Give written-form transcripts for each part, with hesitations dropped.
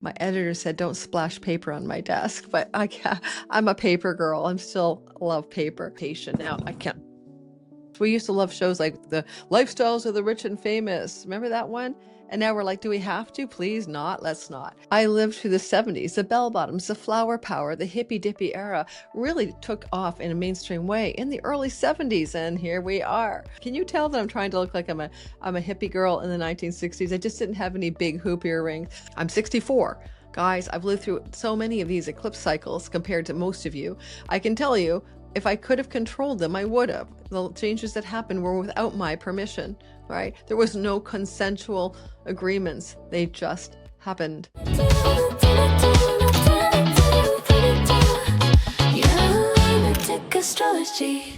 My editor said don't splash paper on my desk, but I'm a paper girl. I'm still love paper. Patient now. I can't. We used to love shows like the Lifestyles of the Rich and Famous. Remember that one? And now we're like, do we have to? Please not. Let's not. I lived through the 70s, the bell bottoms, the flower power, the hippy dippy era really took off in a mainstream way in the early 70s. And here we are. Can you tell that I'm trying to look like I'm a hippie girl in the 1960s? I just didn't have any big hoop earrings. I'm 64. Guys, I've lived through so many of these eclipse cycles compared to most of you. I can tell you, if I could have controlled them, I would have. The changes that happened were without my permission, right? There was no consensual agreements. They just happened. Astrology.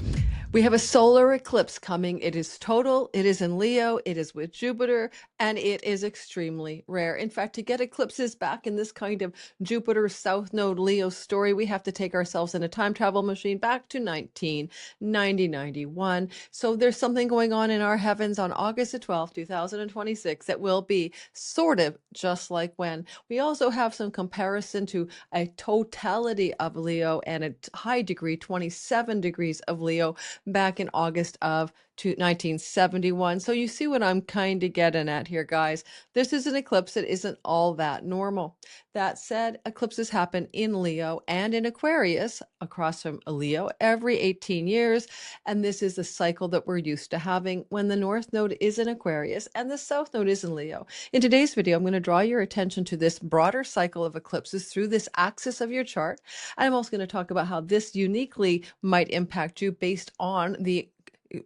We have a solar eclipse coming. It is total, it is in Leo, it is with Jupiter, and it is extremely rare. In fact, to get eclipses back in this kind of Jupiter South Node Leo story, we have to take ourselves in a time travel machine back to 1991. So there's something going on in our heavens on August the 12th, 2026 that will be sort of just like when. We also have some comparison to a totality of Leo and a high degree, 27 degrees of Leo back in August of 1971. So you see what I'm kind of getting at here, guys. This is an eclipse that isn't all that normal. That said, eclipses happen in Leo and in Aquarius, across from a Leo, every 18 years. And this is the cycle that we're used to having when the North Node is in Aquarius and the South Node is in Leo. In today's video, I'm going to draw your attention to this broader cycle of eclipses through this axis of your chart. And I'm also going to talk about how this uniquely might impact you based on the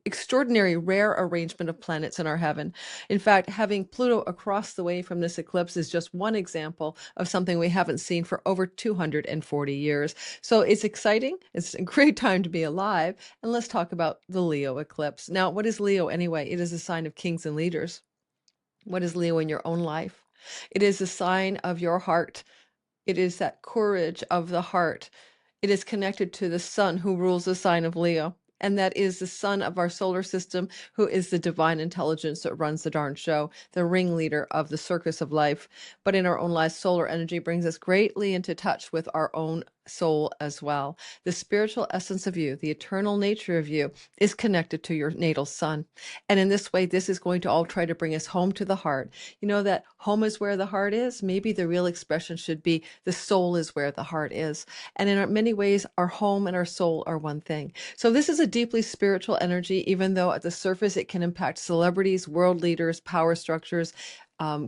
extraordinary rare arrangement of planets in our heaven. In fact, having Pluto across the way from this eclipse is just one example of something we haven't seen for over 240 years. So it's exciting. It's a great time to be alive. And let's talk about the Leo eclipse. Now, what is Leo anyway? It is a sign of kings and leaders. What is Leo in your own life? It is a sign of your heart. It is that courage of the heart. It is connected to the sun who rules the sign of Leo. And that is the sun of our solar system, who is the divine intelligence that runs the darn show, the ringleader of the circus of life. But in our own lives, solar energy brings us greatly into touch with our own soul as well. The spiritual essence of you, the eternal nature of you, is connected to your natal sun. And in this way, this is going to all try to bring us home to the heart. You know that home is where the heart is? Maybe the real expression should be the soul is where the heart is. And in many ways, our home and our soul are one thing. So this is a deeply spiritual energy, even though at the surface it can impact celebrities, world leaders, power structures,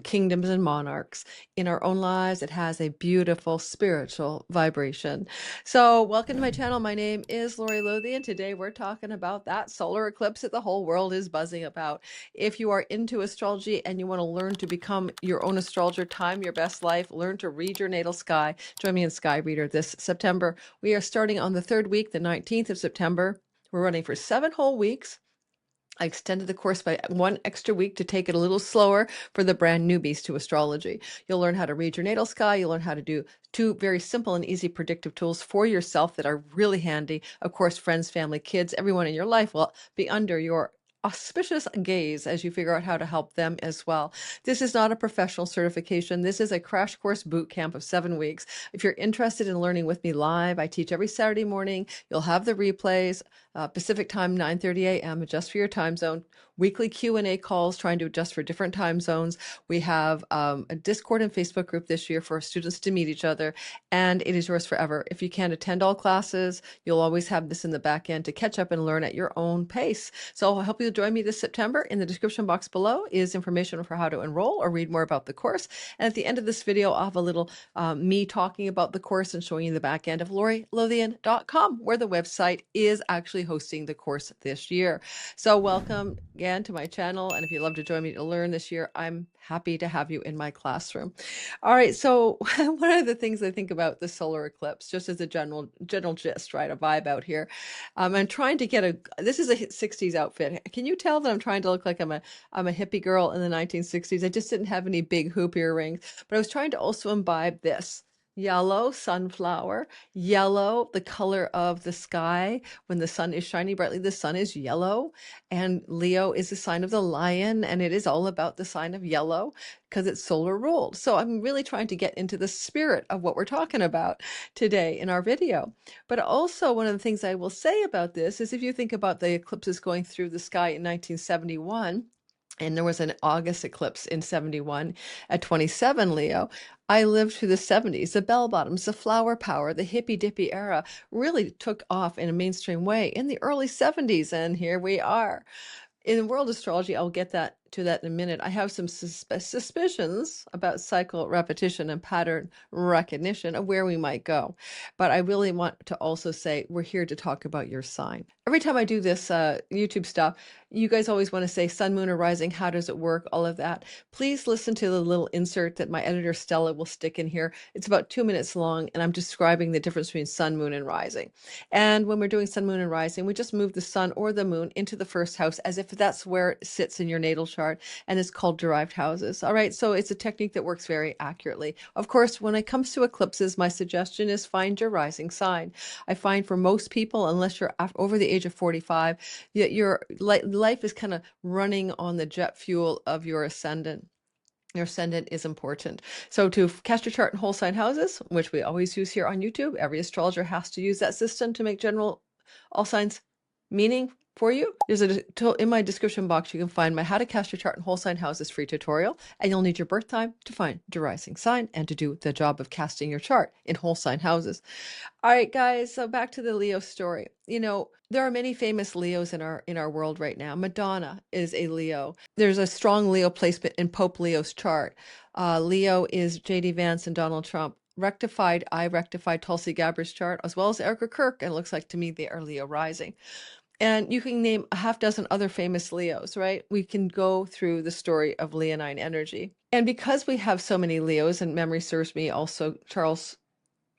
kingdoms and monarchs. In our own lives, it has a beautiful spiritual vibration. So welcome to my channel. My name is Lori Lothian. Today we're talking about that solar eclipse that the whole world is buzzing about. If you are into astrology and you want to learn to become your own astrologer, time your best life, learn to read your natal sky, join me in Sky Reader this September. We are starting on the third week, the 19th of September. We're running for 7 whole weeks. I extended the course by 1 extra week to take it a little slower for the brand newbies to astrology. You'll learn how to read your natal sky. You'll learn how to do 2 very simple and easy predictive tools for yourself that are really handy. Of course, friends, family, kids, everyone in your life will be under your auspicious gaze as you figure out how to help them as well. This is not a professional certification. This is a crash course boot camp of 7 weeks. If you're interested in learning with me live, I teach every Saturday morning. You'll have the replays, Pacific time, 9:30 a.m., adjust for your time zone. Weekly Q&A calls, trying to adjust for different time zones. We have a Discord and Facebook group this year for students to meet each other, and it is yours forever. If you can't attend all classes, you'll always have this in the back end to catch up and learn at your own pace. So I hope you'll join me this September. In the description box below is information for how to enroll or read more about the course. And at the end of this video, I'll have a little me talking about the course and showing you the back end of LoriLothian.com, where the website is actually hosting the course this year. So welcome again to my channel. And if you'd love to join me to learn this year, I'm happy to have you in my classroom. All right. So one of the things I think about the solar eclipse, just as a general gist, right? A vibe out here. I'm trying to get this is a 60s outfit. Can you tell that I'm trying to look like I'm a hippie girl in the 1960s? I just didn't have any big hoop earrings, but I was trying to also imbibe this. yellow sunflower, yellow, the color of the sky when the sun is shining brightly, the sun is yellow. And Leo is the sign of the lion, and it is all about the sign of yellow because it's solar ruled. So I'm really trying to get into the spirit of what we're talking about today in our video. But also, one of the things I will say about this is if you think about the eclipses going through the sky in 1971, and there was an August eclipse in 71 at 27 Leo. I lived through the 70s, the bell bottoms, the flower power, the hippy dippy era really took off in a mainstream way in the early 70s, and here we are. In world astrology, I'll get to that in a minute. I have some suspicions about cycle repetition and pattern recognition of where we might go. But I really want to also say we're here to talk about your sign. Every time I do this YouTube stuff, you guys always want to say sun, moon, or rising. How does it work? All of that. Please listen to the little insert that my editor Stella will stick in here. It's about 2 minutes long, and I'm describing the difference between sun, moon, and rising. And when we're doing sun, moon, and rising, we just move the sun or the moon into the first house as if that's where it sits in your natal chart, and it's called derived houses. All right, so it's a technique that works very accurately. Of course, when it comes to eclipses, my suggestion is find your rising sign. I find for most people, unless you're over the age of 45, your life is kind of running on the jet fuel of your ascendant. Your ascendant is important. So to cast your chart in whole sign houses, which we always use here on YouTube, every astrologer has to use that system to make general all signs meaning for you. There's in my description box, you can find my How to Cast Your Chart in Whole Sign Houses free tutorial, and you'll need your birth time to find your rising sign and to do the job of casting your chart in whole sign houses. All right, guys, so back to the Leo story. You know, there are many famous Leos in our world right now. Madonna is a Leo. There's a strong Leo placement in Pope Leo's chart. Leo is J.D. Vance and Donald Trump. I rectified Tulsi Gabbard's chart, as well as Erica Kirk, and it looks like to me they are Leo rising. And you can name a half dozen other famous Leos, right? We can go through the story of Leonine energy. And because we have so many Leos, and memory serves me also,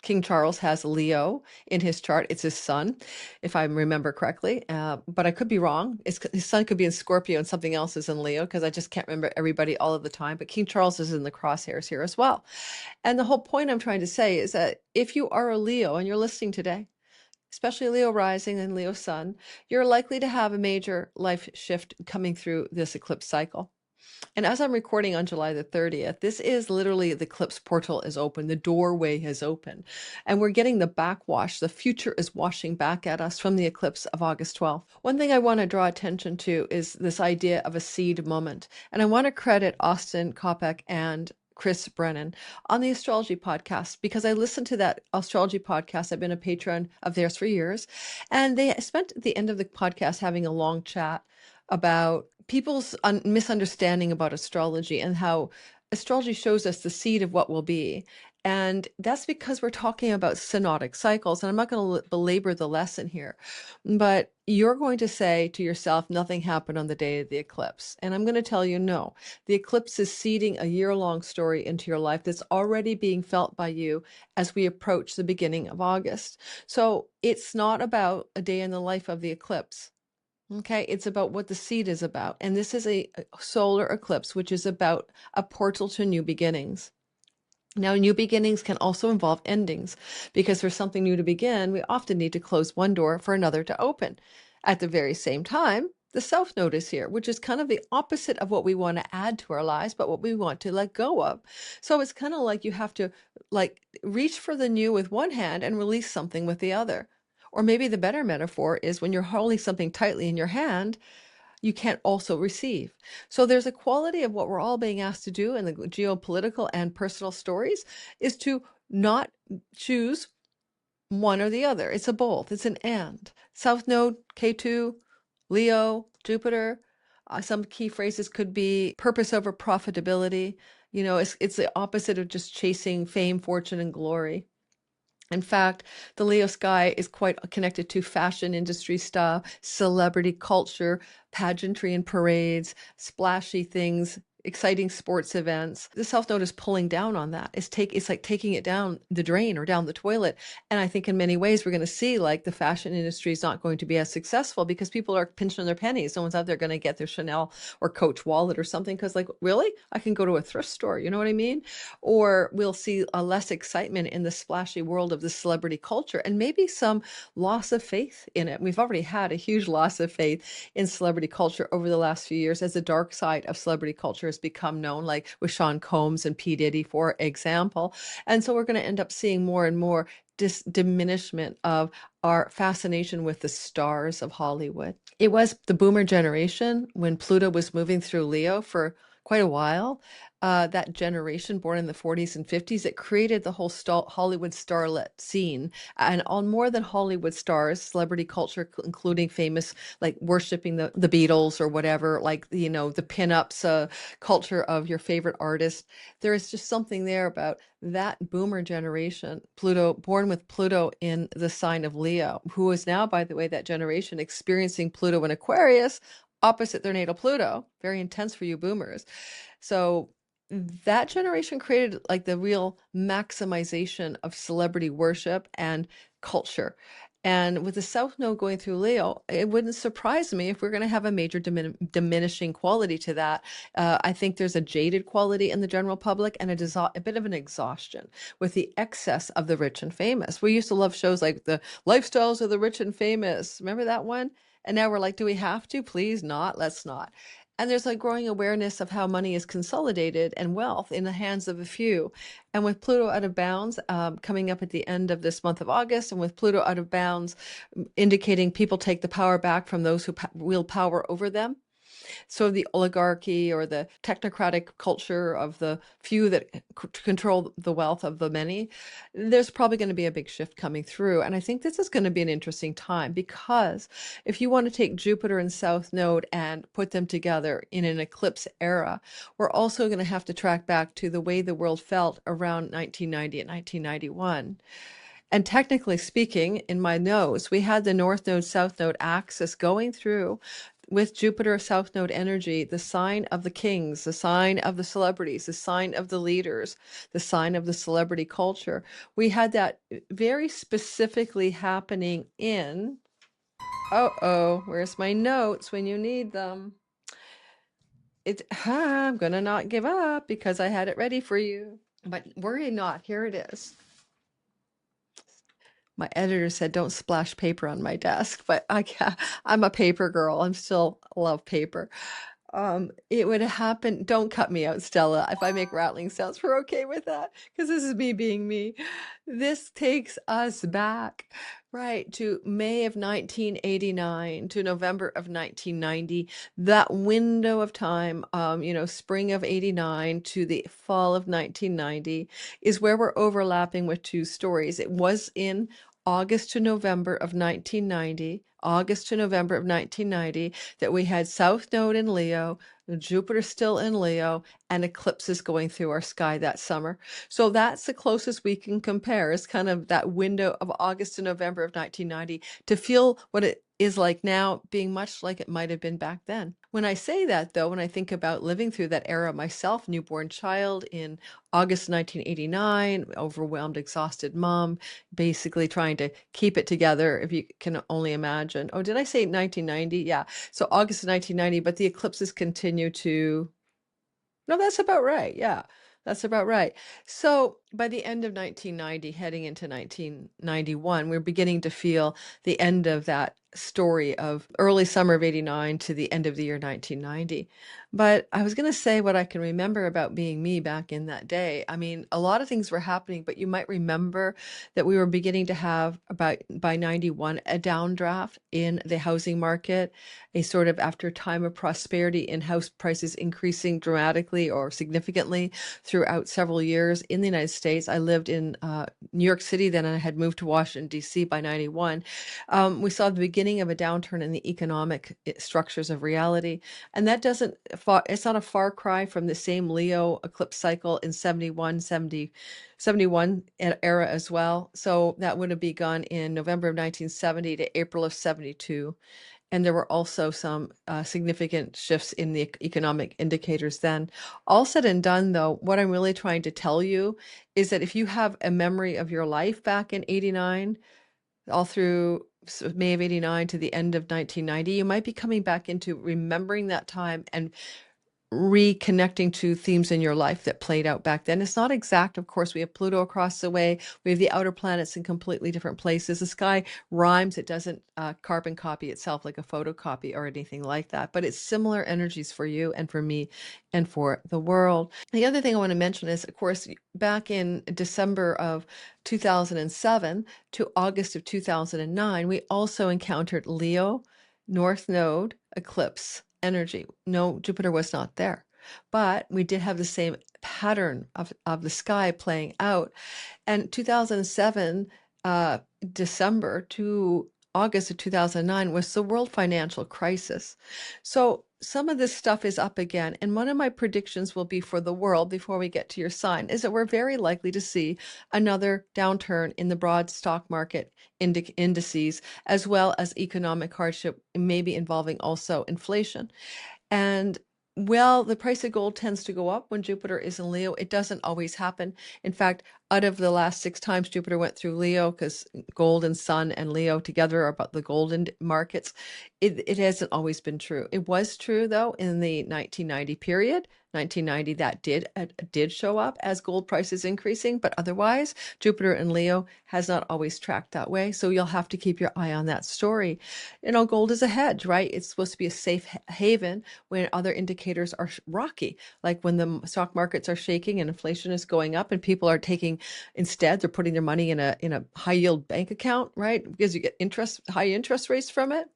King Charles has Leo in his chart. It's his son, if I remember correctly, but I could be wrong. His son could be in Scorpio and something else is in Leo, because I just can't remember everybody all of the time. But King Charles is in the crosshairs here as well. And the whole point I'm trying to say is that if you are a Leo and you're listening today, especially Leo rising and Leo sun, you're likely to have a major life shift coming through this eclipse cycle. And as I'm recording on July the 30th, this is literally the eclipse portal is open. The doorway has opened. And we're getting the backwash. The future is washing back at us from the eclipse of August 12th. One thing I want to draw attention to is this idea of a seed moment. And I want to credit Austin Kopek and Chris Brennan on the Astrology podcast, because I listened to that Astrology podcast. I've been a patron of theirs for years. And they spent the end of the podcast having a long chat about people's misunderstanding about astrology and how astrology shows us the seed of what will be. And that's because we're talking about synodic cycles. And I'm not going to belabor the lesson here, but you're going to say to yourself, nothing happened on the day of the eclipse. And I'm going to tell you, no, the eclipse is seeding a year-long story into your life that's already being felt by you as we approach the beginning of August. So it's not about a day in the life of the eclipse. Okay, it's about what the seed is about. And this is a solar eclipse, which is about a portal to new beginnings. Now, new beginnings can also involve endings, because for something new to begin, we often need to close one door for another to open. At the very same time, the South Node is here, which is kind of the opposite of what we want to add to our lives, but what we want to let go of. So it's kind of like you have to reach for the new with one hand and release something with the other. Or maybe the better metaphor is when you're holding something tightly in your hand, you can't also receive. So there's a quality of what we're all being asked to do in the geopolitical and personal stories is to not choose one or the other. It's a both. It's an and. South Node, K2, Leo, Jupiter. Some key phrases could be purpose over profitability. You know, it's the opposite of just chasing fame, fortune, and glory. In fact, the Leo sky is quite connected to fashion industry stuff, celebrity culture, pageantry and parades, splashy things, exciting sports events. The South Node is pulling down on that. It's like taking it down the drain or down the toilet. And I think in many ways we're going to see like the fashion industry is not going to be as successful because people are pinching their pennies. No one's out there going to get their Chanel or Coach wallet or something because, like, really, I can go to a thrift store. You know what I mean? Or we'll see a less excitement in the splashy world of the celebrity culture and maybe some loss of faith in it. We've already had a huge loss of faith in celebrity culture over the last few years as the dark side of celebrity culture has become known, like with Sean Combs and P. Diddy, for example. And so we're going to end up seeing more and more diminishment of our fascination with the stars of Hollywood. It was the boomer generation when Pluto was moving through Leo for quite a while. That generation born in the 40s and 50s, it created the whole Hollywood starlet scene. And on more than Hollywood stars, celebrity culture, including famous, like worshiping the Beatles or whatever, like, you know, the pinups culture of your favorite artist. There is just something there about that boomer generation, Pluto, born with Pluto in the sign of Leo, who is now, by the way, that generation experiencing Pluto in Aquarius opposite their natal Pluto. Very intense for you boomers. So that generation created like the real maximization of celebrity worship and culture. And with the South Node going through Leo, it wouldn't surprise me if we're going to have a major diminishing quality to that. I think there's a jaded quality in the general public and a bit of an exhaustion with the excess of the rich and famous. We used to love shows like the Lifestyles of the Rich and Famous. Remember that one? And now we're like, do we have to? Please not. Let's not. And there's a growing awareness of how money is consolidated and wealth in the hands of a few. And with Pluto out of bounds coming up at the end of this month of August, and with Pluto out of bounds indicating people take the power back from those who wield power over them. So the oligarchy or the technocratic culture of the few that control the wealth of the many, there's probably going to be a big shift coming through. And I think this is going to be an interesting time because if you want to take Jupiter and South Node and put them together in an eclipse era, we're also going to have to track back to the way the world felt around 1990 and 1991. And technically speaking, in my notes, we had the North Node, South Node axis going through with Jupiter South Node energy, the sign of the kings, the sign of the celebrities, the sign of the leaders, the sign of the celebrity culture. We had that very specifically happening in, where's my notes when you need them? I'm going to not give up because I had it ready for you. But worry not, here it is. My editor said, don't splash paper on my desk, but I'm a paper girl. I'm still love paper. It would happen. Don't cut me out, Stella. If I make rattling sounds, we're okay with that because this is me being me. This takes us back, right, to May of 1989 to November of 1990. That window of time, spring of 89 to the fall of 1990 is where we're overlapping with two stories. It was in August to November of 1990, that we had South Node in Leo, Jupiter still in Leo, and eclipses going through our sky that summer. So that's the closest we can compare, is kind of that window of August to November of 1990 to feel what it is like now, being much like it might have been back then. When I say that, though, when I think about living through that era myself, newborn child in August 1989, overwhelmed, exhausted mom, basically trying to keep it together, if you can only imagine. Oh, did I say 1990? Yeah. So August of 1990, but the eclipses continue to... No, that's about right. Yeah, that's about right. So by the end of 1990, heading into 1991, we're beginning to feel the end of that story of early summer of 89 to the end of the year 1990. But I was going to say what I can remember about being me back in that day. I mean, a lot of things were happening, but you might remember that we were beginning to have, about by 91, a downdraft in the housing market, a sort of, after a time of prosperity in house prices increasing dramatically or significantly throughout several years in the United States. I lived in New York City then, and I had moved to Washington, D.C. by 91. We saw the beginning of a downturn in the economic structures of reality. And that it's not a far cry from the same Leo eclipse cycle in 71 era as well. So that would have begun in November of 1970 to April of 72. And there were also some significant shifts in the economic indicators then. All said and done, though, what I'm really trying to tell you is that if you have a memory of your life back in 89, all through May of 89 to the end of 1990, you might be coming back into remembering that time and reconnecting to themes in your life that played out back then. It's not exact. Of course, we have Pluto across the way. We have the outer planets in completely different places. The sky rhymes. It doesn't carbon copy itself like a photocopy or anything like that, but it's similar energies for you and for me and for the world. The other thing I want to mention is, of course, back in December of 2007 to August of 2009, we also encountered Leo North Node eclipse energy. No, Jupiter was not there, but we did have the same pattern of the sky playing out. And 2007, December to August of 2009 was the world financial crisis. So some of this stuff is up again. And one of my predictions will be for the world before we get to your sign is that we're very likely to see another downturn in the broad stock market indices, as well as economic hardship, maybe involving also inflation. And well, the price of gold tends to go up when Jupiter is in Leo. It doesn't always happen. In fact, out of the last 6 times Jupiter went through Leo, because gold and sun and Leo together are about the golden markets, it hasn't always been true. It was true, though, in the 1990 period. 1990, that did show up as gold prices increasing, but otherwise, Jupiter in Leo has not always tracked that way. So you'll have to keep your eye on that story. You know, gold is a hedge, right? It's supposed to be a safe haven when other indicators are rocky, like when the stock markets are shaking and inflation is going up and people are taking, instead, they're putting their money in a high yield bank account, right? Because you get high interest rates from it.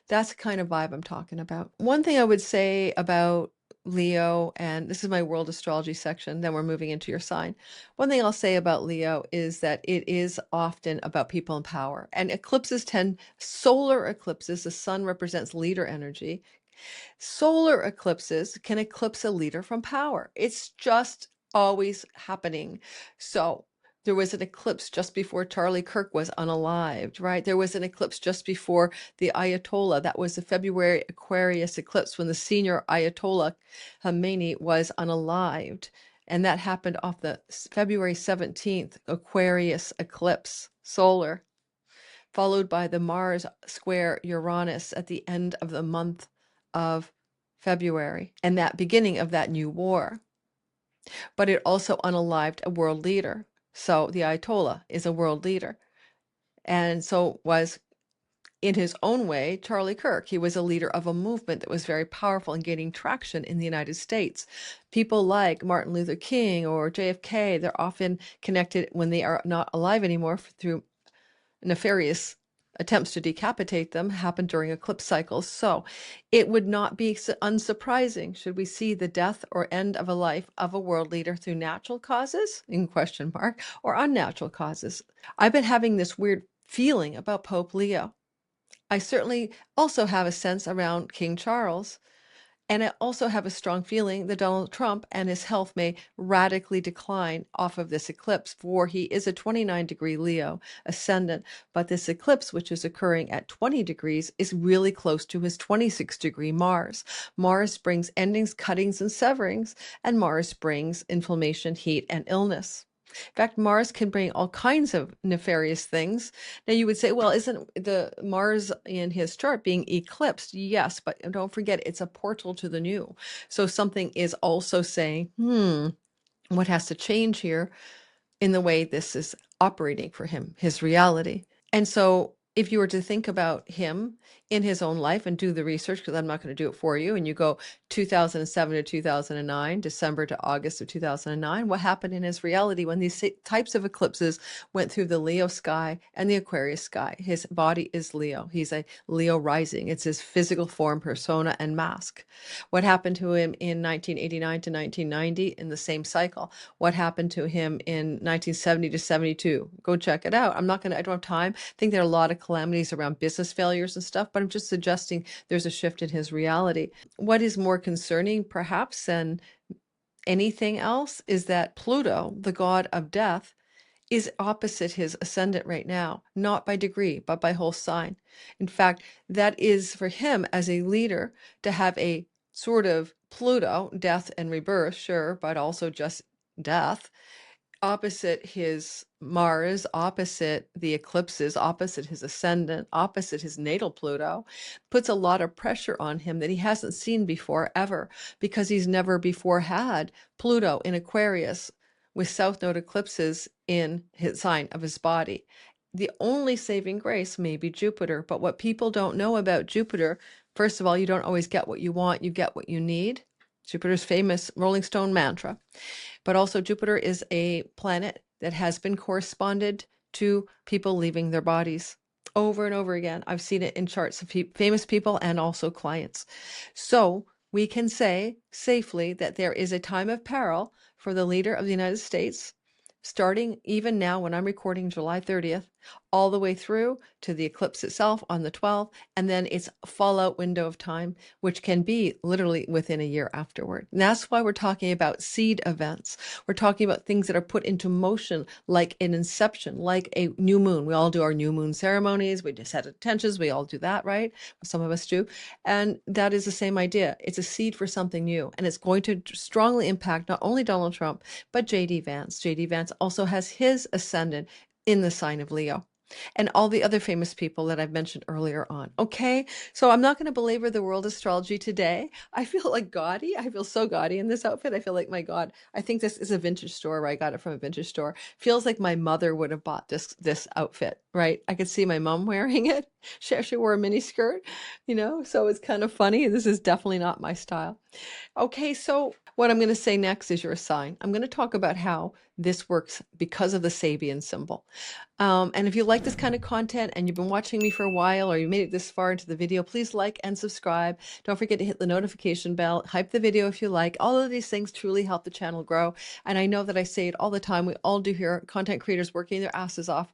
That's the kind of vibe I'm talking about. One thing I would say about Leo, and this is my world astrology section, then we're moving into your sign. One thing I'll say about Leo is that it is often about people in power, and solar eclipses, the sun represents leader energy. Solar eclipses can eclipse a leader from power. It's just always happening. So there was an eclipse just before Charlie Kirk was unalived, right? There was an eclipse just before the Ayatollah. That was the February Aquarius eclipse when the senior Ayatollah Khomeini was unalived. And that happened off the February 17th Aquarius eclipse, solar, followed by the Mars square Uranus at the end of the month of February and that beginning of that new war. But it also unalived a world leader. So the Ayatollah is a world leader. And so was, in his own way, Charlie Kirk. He was a leader of a movement that was very powerful and gaining traction in the United States. People like Martin Luther King or JFK, they're often connected, when they are not alive anymore, through nefarious attempts to decapitate them, happened during eclipse cycles. So it would not be unsurprising should we see the death or end of a life of a world leader through natural causes, in question mark, or unnatural causes. I've been having this weird feeling about Pope Leo. I certainly also have a sense around King Charles. And I also have a strong feeling that Donald Trump and his health may radically decline off of this eclipse, for he is a 29-degree Leo ascendant. But this eclipse, which is occurring at 20 degrees, is really close to his 26-degree Mars. Mars brings endings, cuttings, and severings, and Mars brings inflammation, heat, and illness. In fact, Mars can bring all kinds of nefarious things. Now, you would say, well, isn't the Mars in his chart being eclipsed? Yes, but don't forget, it's a portal to the new. So something is also saying, what has to change here in the way this is operating for him, his reality. And so if you were to think about him in his own life and do the research, because I'm not going to do it for you, and you go 2007 to 2009, December to August of 2009, what happened in his reality when these types of eclipses went through the Leo sky and the Aquarius sky? His body is Leo. He's a Leo rising. It's his physical form, persona, and mask. What happened to him in 1989 to 1990 in the same cycle? What happened to him in 1970 to 72? Go check it out. I don't have time. I think there are a lot of calamities around business failures and stuff, but I'm just suggesting there's a shift in his reality. What is more concerning, perhaps, than anything else is that Pluto, the god of death, is opposite his ascendant right now, not by degree, but by whole sign. In fact, that is for him as a leader to have a sort of Pluto, death and rebirth, sure, but also just death, opposite his Mars, opposite the eclipses, opposite his ascendant, opposite his natal Pluto, puts a lot of pressure on him that he hasn't seen before ever, because he's never before had Pluto in Aquarius with south node eclipses in his sign of his body. The only saving grace may be Jupiter, but what people don't know about Jupiter, first of all, you don't always get what you want, you get what you need. Jupiter's famous Rolling Stone mantra. But also Jupiter is a planet that has been corresponded to people leaving their bodies over and over again. I've seen it in charts of famous people and also clients. So we can say safely that there is a time of peril for the leader of the United States, starting even now when I'm recording July 30th, all the way through to the eclipse itself on the 12th, and then its fallout window of time, which can be literally within a year afterward. And that's why we're talking about seed events. We're talking about things that are put into motion, like an inception, like a new moon. We all do our new moon ceremonies. We just set intentions. We all do that, right? Some of us do. And that is the same idea. It's a seed for something new. And it's going to strongly impact not only Donald Trump, but J.D. Vance. J.D. Vance also has his ascendant in the sign of Leo, and all the other famous people that I've mentioned earlier on. Okay, so I'm not going to belabor the world astrology today. I feel like gaudy. I feel so gaudy in this outfit. I feel like, my God, I think this is a vintage store where I got it from a vintage store. Feels like my mother would have bought this outfit, right? I could see my mom wearing it. She actually wore a mini skirt, so it's kind of funny. This is definitely not my style. Okay, so what I'm going to say next is your sign. I'm going to talk about how this works because of the Sabian symbol. And if you like this kind of content and you've been watching me for a while, or you made it this far into the video, please like and subscribe. Don't forget to hit the notification bell, hype the video if you like. All of these things truly help the channel grow. And I know that I say it all the time. We all do here, content creators working their asses off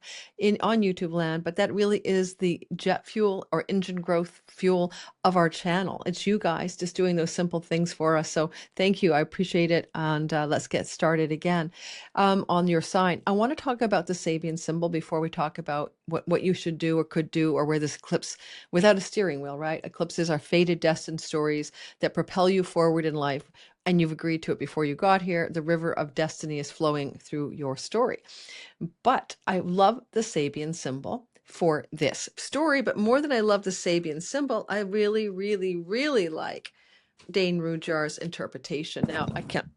on YouTube land, but that really is the jet fuel or engine growth fuel of our channel. It's you guys just doing those simple things for us. So thank you. I appreciate it. And let's get started again. On your sign, I want to talk about the Sabian symbol before we talk about what you should do or could do, or where this eclipse, without a steering wheel, right? Eclipses are fated, destined stories that propel you forward in life, and you've agreed to it before you got here. The river of destiny is flowing through your story. But I love the Sabian symbol for this story, but more than I love the Sabian symbol, I really, really, really like Dane Rujar's interpretation. Now, I can't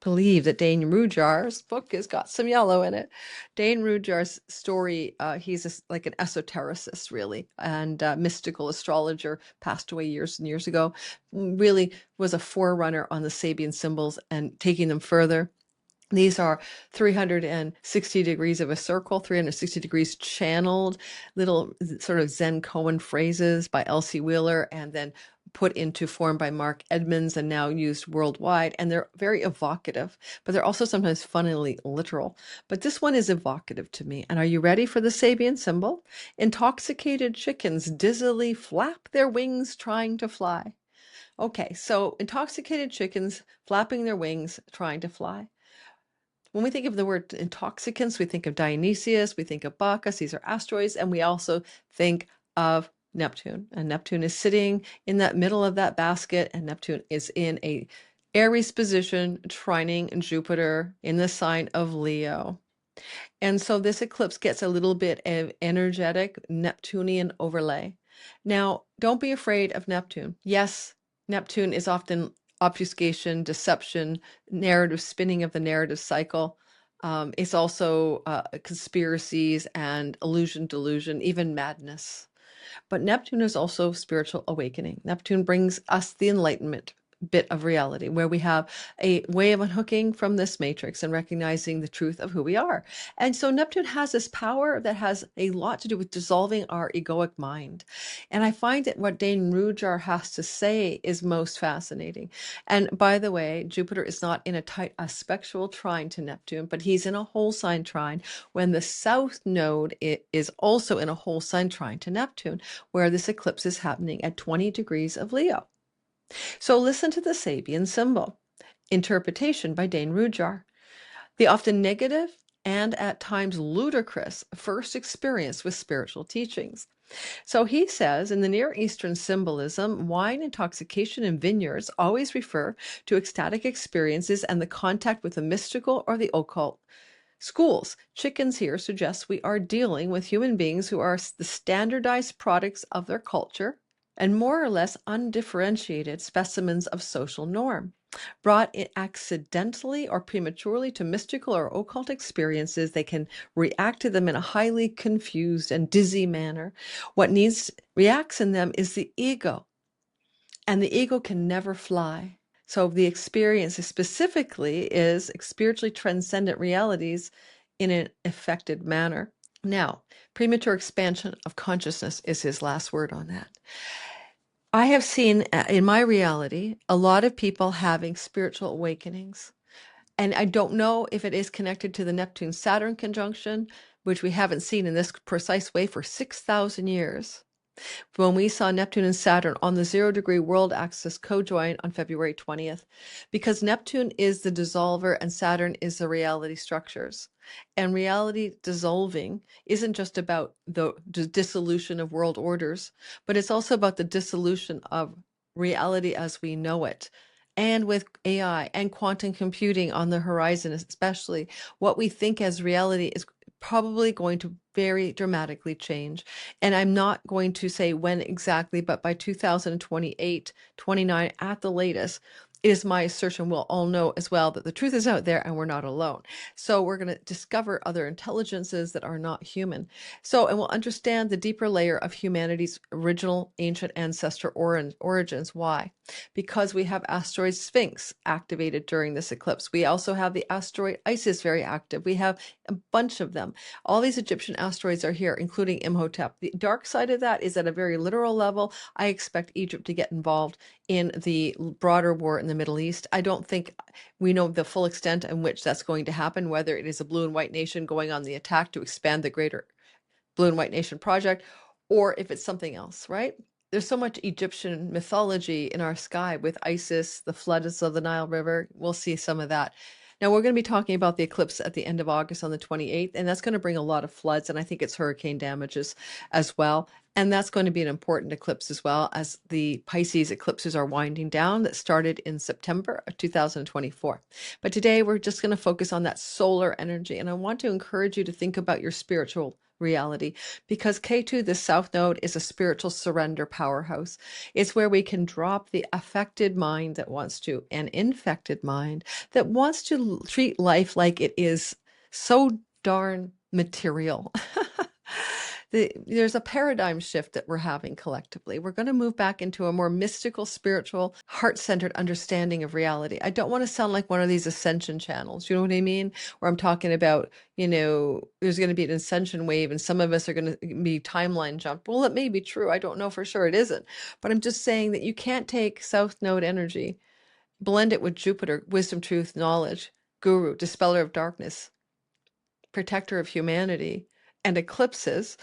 believe that Dane Rujar's book has got some yellow in it. Dane Rujar's story, he's like an esotericist, really, and mystical astrologer, passed away years and years ago, really was a forerunner on the Sabian symbols and taking them further. These are 360 degrees of a circle, 360 degrees channeled, little sort of Zen koan phrases by Elsie Wheeler, and then put into form by Mark Edmonds and now used worldwide. And they're very evocative, but they're also sometimes funnily literal. But this one is evocative to me. And are you ready for the Sabian symbol? Intoxicated chickens dizzily flap their wings trying to fly. Okay, so intoxicated chickens flapping their wings trying to fly. When we think of the word intoxicants, we think of Dionysius, we think of Bacchus, these are asteroids, and we also think of Neptune. And Neptune is sitting in that middle of that basket, and Neptune is in a Aries position, trining Jupiter in the sign of Leo. And so this eclipse gets a little bit of energetic Neptunian overlay. Now, don't be afraid of Neptune. Yes, Neptune is often obfuscation, deception, narrative spinning of the narrative cycle. It's also conspiracies and illusion, delusion, even madness. But Neptune is also spiritual awakening. Neptune brings us the enlightenment bit of reality, where we have a way of unhooking from this matrix and recognizing the truth of who we are. And so Neptune has this power that has a lot to do with dissolving our egoic mind. And I find that what Dane Rujar has to say is most fascinating. And by the way, Jupiter is not in a tight aspectual trine to Neptune, but he's in a whole sign trine when the south node is also in a whole sign trine to Neptune, where this eclipse is happening at 20 degrees of Leo. So listen to the Sabian symbol. Interpretation by Dane Rujar. The often negative and at times ludicrous first experience with spiritual teachings. So he says in the Near Eastern symbolism, wine, intoxication, and vineyards always refer to ecstatic experiences and the contact with the mystical or the occult. Schools. Chickens here suggests we are dealing with human beings who are the standardized products of their culture and more or less undifferentiated specimens of social norm. Brought accidentally or prematurely to mystical or occult experiences, they can react to them in a highly confused and dizzy manner. What reacts in them is the ego, and the ego can never fly. So the experience specifically is spiritually transcendent realities in an affected manner. Now, premature expansion of consciousness is his last word on that. I have seen in my reality a lot of people having spiritual awakenings. And I don't know if it is connected to the Neptune-Saturn conjunction, which we haven't seen in this precise way for 6,000 years. When we saw Neptune and Saturn on the 0-degree world axis co-join on February 20th, because Neptune is the dissolver and Saturn is the reality structures. And reality dissolving isn't just about the dissolution of world orders, but it's also about the dissolution of reality as we know it. And with AI and quantum computing on the horizon, especially, what we think as reality is probably going to very dramatically change. And I'm not going to say when exactly, but by 2028, 29 at the latest, it is my assertion we'll all know as well that the truth is out there and we're not alone. So we're going to discover other intelligences that are not human. So, and we'll understand the deeper layer of humanity's original ancient ancestor origins. Why? Because we have asteroid Sphinx activated during this eclipse. We also have the asteroid Isis very active. We have a bunch of them. All these Egyptian asteroids are here, including Imhotep. The dark side of that is at a very literal level. I expect Egypt to get involved in the broader war in the Middle East. I don't think we know the full extent in which that's going to happen, whether it is a blue and white nation going on the attack to expand the greater blue and white nation project, or if it's something else, right? There's so much Egyptian mythology in our sky with Isis, the floods of the Nile River. We'll see some of that. Now, we're going to be talking about the eclipse at the end of August on the 28th, and that's going to bring a lot of floods, and I think it's hurricane damages as well. And that's going to be an important eclipse as well, as the Pisces eclipses are winding down that started in September of 2024. But today we're just going to focus on that solar energy, and I want to encourage you to think about your spiritual reality, because K2, the South Node, is a spiritual surrender powerhouse. It's where we can drop the affected mind that wants to, an infected mind that wants to treat life like it is so darn material. There's a paradigm shift that we're having collectively. We're going to move back into a more mystical, spiritual, heart-centered understanding of reality. I don't want to sound like one of these ascension channels. You know what I mean? Where I'm talking about, there's going to be an ascension wave and some of us are going to be timeline jumped. Well, it may be true. I don't know for sure it isn't. But I'm just saying that you can't take South Node energy, blend it with Jupiter, wisdom, truth, knowledge, guru, dispeller of darkness, protector of humanity, and eclipses,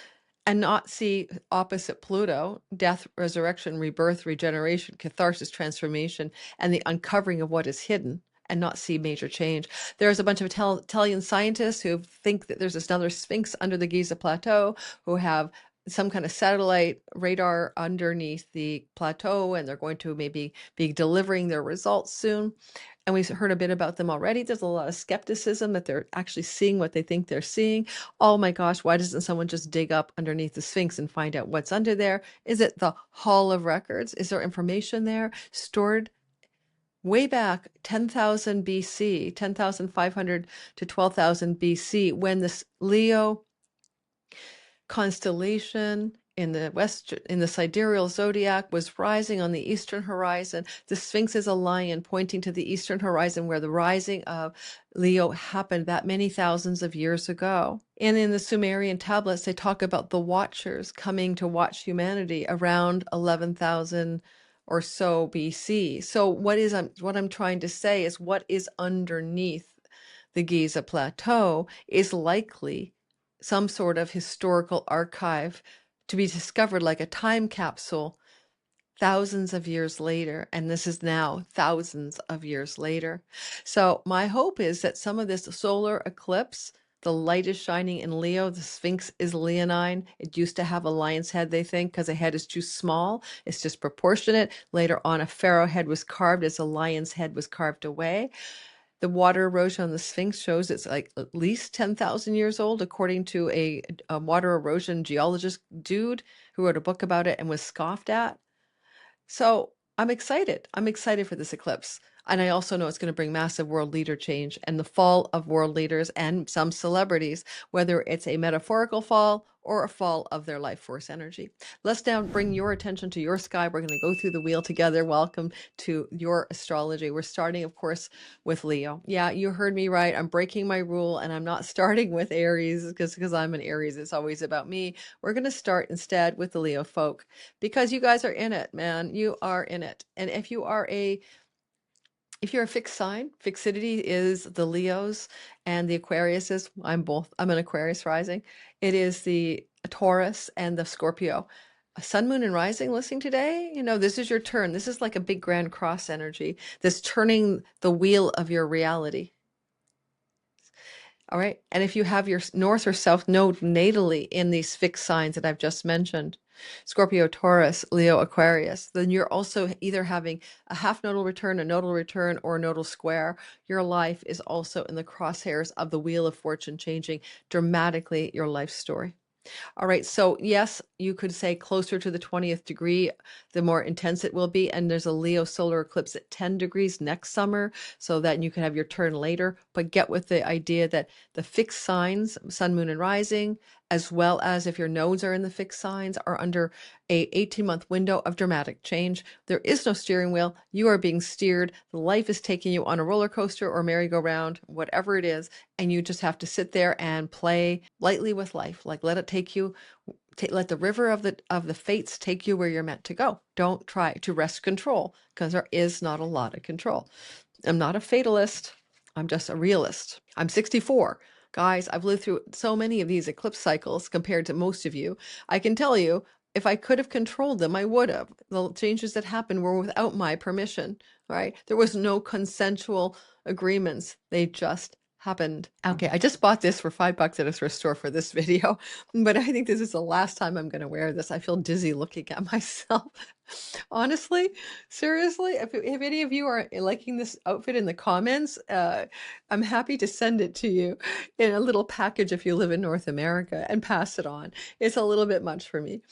and not see opposite Pluto, death, resurrection, rebirth, regeneration, catharsis, transformation, and the uncovering of what is hidden, and not see major change. There's a bunch of Italian scientists who think that there's another Sphinx under the Giza Plateau, who have some kind of satellite radar underneath the plateau, and they're going to maybe be delivering their results soon. And we've heard a bit about them already. There's a lot of skepticism that they're actually seeing what they think they're seeing. Oh my gosh, why doesn't someone just dig up underneath the Sphinx and find out what's under there? Is it the Hall of Records? Is there information there stored way back 10,000 BC, 10,500 to 12,000 BC, when this Leo constellation in the sidereal zodiac was rising on the eastern horizon. The Sphinx is a lion pointing to the eastern horizon where the rising of Leo happened that many thousands of years ago. And in the Sumerian tablets, they talk about the watchers coming to watch humanity around 11,000 or so BC. So what I'm trying to say is what is underneath the Giza Plateau is likely some sort of historical archive to be discovered like a time capsule thousands of years later. And this is now thousands of years later. So my hope is that some of this solar eclipse, The light is shining in Leo. The Sphinx is leonine. It used to have a lion's head, they think, because the head is too small. It's disproportionate. Later on, a pharaoh head was carved as a lion's head was carved away. The water erosion on the Sphinx shows it's like at least 10,000 years old, according to a water erosion geologist dude who wrote a book about it and was scoffed at. So I'm excited. I'm excited for this eclipse. And I also know it's going to bring massive world leader change and the fall of world leaders and some celebrities, whether it's a metaphorical fall or a fall of their life force energy. Let's now bring your attention to your sky. We're going to go through the wheel together. Welcome to your astrology. We're starting, of course, with Leo. Yeah, you heard me right. I'm breaking my rule and I'm not starting with Aries because I'm an Aries. It's always about me. We're going to start instead with the Leo folk because you guys are in it, man. You are in it. And if you're a fixed sign, fixity is the Leos and the Aquariuses. I'm both. I'm an Aquarius rising. It is the Taurus and the Scorpio. Sun, moon, and rising listening today, this is your turn. This is like a big grand cross energy, this turning the wheel of your reality. All right. And if you have your north or south node natally in these fixed signs that I've just mentioned, Scorpio, Taurus, Leo, Aquarius, then you're also either having a half nodal return, a nodal return, or a nodal square. Your life is also in the crosshairs of the wheel of fortune, changing dramatically your life story. All right, so yes, you could say closer to the 20th degree, the more intense it will be. And there's a Leo solar eclipse at 10 degrees next summer, so that you can have your turn later. But get with the idea that the fixed signs, sun, moon, and rising, as well as if your nodes are in the fixed signs, are under a 18-month window of dramatic change. There is no steering wheel. You are being steered. Life is taking you on a roller coaster or merry-go-round, whatever it is, and you just have to sit there and play lightly with life. Like, let it take you, let the river of the fates take you where you're meant to go. Don't try to wrest control, because there is not a lot of control. I'm not a fatalist. I'm just a realist. I'm 64. Guys, I've lived through so many of these eclipse cycles compared to most of you. I can tell you, if I could have controlled them, I would have. The changes that happened were without my permission, right? There was no consensual agreements. They just happened. Okay, I just bought this for $5 at a thrift store for this video, but I think this is the last time I'm going to wear this. I feel dizzy looking at myself. Honestly, seriously, if any of you are liking this outfit in the comments, I'm happy to send it to you in a little package if you live in North America and pass it on. It's a little bit much for me.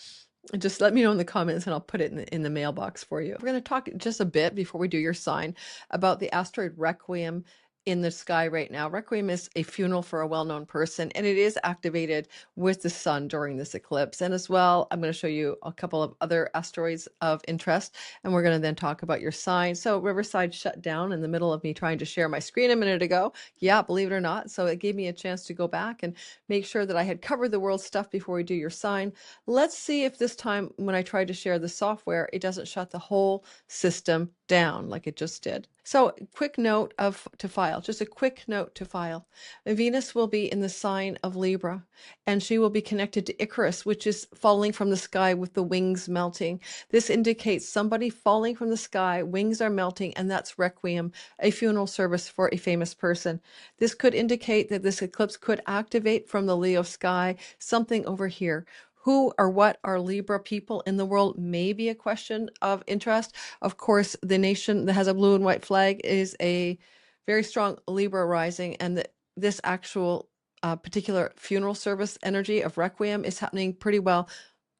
Just let me know in the comments and I'll put it in the mailbox for you. We're going to talk just a bit before we do your sign about the asteroid Requiem in the sky right now. Requiem is a funeral for a well-known person, and it is activated with the sun during this eclipse. And as well, I'm going to show you a couple of other asteroids of interest, and we're going to then talk about your sign. So Riverside shut down in the middle of me trying to share my screen a minute ago. Yeah, believe it or not. So it gave me a chance to go back and make sure that I had covered the world stuff before we do your sign. Let's see if this time when I try to share the software, it doesn't shut the whole system down like it just did. So quick note to file, just a quick note to file. Venus will be in the sign of Libra, and she will be connected to Icarus, which is falling from the sky with the wings melting. This indicates somebody falling from the sky, wings are melting, and that's Requiem, a funeral service for a famous person. This could indicate that this eclipse could activate from the Leo sky something over here. Who or what are Libra people in the world may be a question of interest. Of course, the nation that has a blue and white flag is a very strong Libra rising, and this actual particular funeral service energy of Requiem is happening pretty well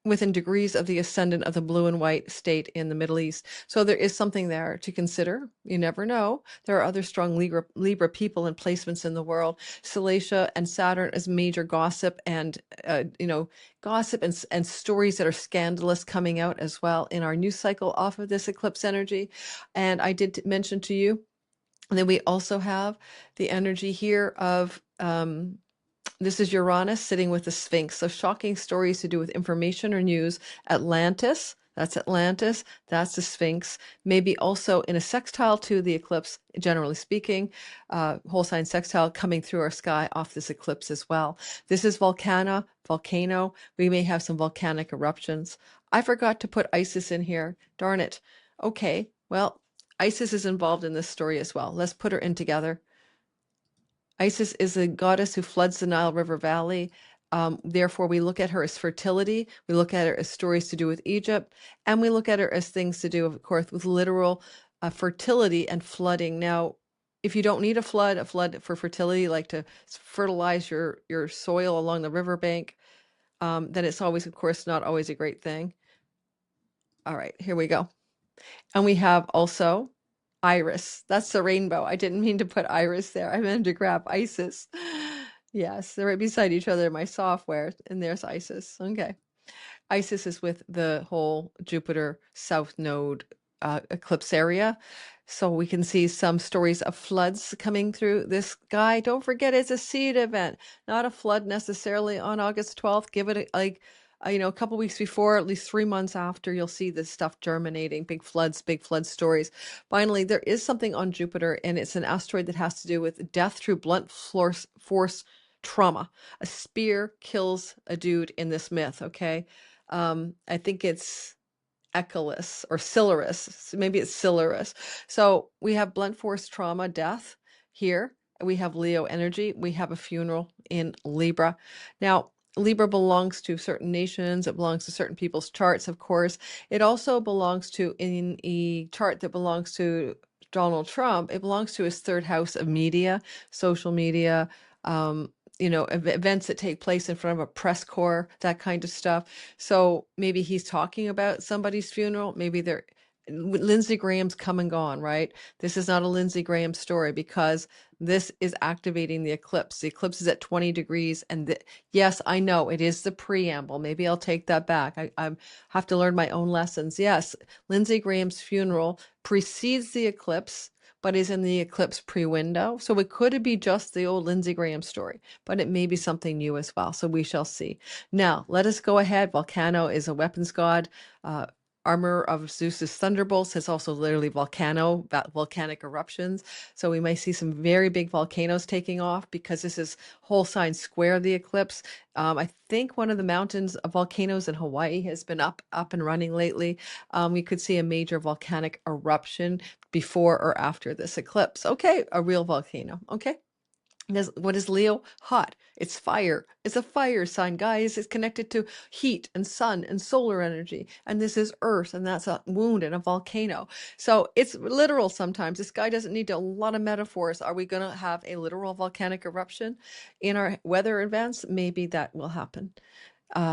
within degrees of the ascendant of the blue and white state in the Middle East. So there is something there to consider. You never know. There are other strong Libra people and placements in the world. Salacia and Saturn is major gossip and, gossip and stories that are scandalous coming out as well in our news cycle off of this eclipse energy. And I did mention to you that we also have the energy here of, this is Uranus sitting with the Sphinx. So shocking stories to do with information or news. Atlantis, that's the Sphinx. Maybe also in a sextile to the eclipse, generally speaking, whole sign sextile coming through our sky off this eclipse as well. This is volcano. We may have some volcanic eruptions. I forgot to put Isis in here. Darn it. Okay, well, Isis is involved in this story as well. Let's put her in together. Isis is a goddess who floods the Nile River Valley. Therefore, we look at her as fertility. We look at her as stories to do with Egypt. And we look at her as things to do, of course, with literal fertility and flooding. Now, if you don't need a flood for fertility, like to fertilize your soil along the riverbank, then it's always, of course, not always a great thing. All right, here we go. And we have also Iris. That's the rainbow. I didn't mean to put Iris there. I meant to grab Isis. Yes, they're right beside each other in my software. And there's Isis. Okay. Isis is with the whole Jupiter South Node eclipse area. So we can see some stories of floods coming through this sky. Don't forget, it's a seed event, not a flood necessarily on August 12th. Give it a couple weeks before, at least 3 months after, you'll see this stuff germinating, big flood stories. Finally, there is something on Jupiter, and it's an asteroid that has to do with death through blunt force trauma. A spear kills a dude in this myth, okay? I think it's Echolus or Silarus. Maybe it's Silarus. So we have blunt force trauma, death here. We have Leo energy. We have a funeral in Libra. Now, Libra belongs to certain nations. It belongs to certain people's charts, of course. It also belongs to, in a chart that belongs to Donald Trump, it belongs to his third house of media, social media, events that take place in front of a press corps, that kind of stuff. So maybe he's talking about somebody's funeral. Maybe Lindsey Graham's come and gone, right? This is not a Lindsey Graham story because this is activating the eclipse. The eclipse is at 20 degrees. And yes, I know it is the preamble. Maybe I'll take that back. I have to learn my own lessons. Yes, Lindsey Graham's funeral precedes the eclipse, but is in the eclipse pre-window. So it could be just the old Lindsey Graham story, but it may be something new as well. So we shall see. Now, let us go ahead. Volcano is a weapons god. Armor of Zeus's thunderbolts is also literally volcanic eruptions. So we may see some very big volcanoes taking off because this is whole sign square the eclipse. I think one of the mountains of volcanoes in Hawaii has been up and running lately. We could see a major volcanic eruption before or after this eclipse. Okay, a real volcano. Okay. What is Leo? Hot. It's fire. It's a fire sign, guys. It's connected to heat and sun and solar energy. And this is Earth, and that's a wound and a volcano. So it's literal sometimes. This guy doesn't need a lot of metaphors. Are we going to have a literal volcanic eruption in our weather events? Maybe that will happen.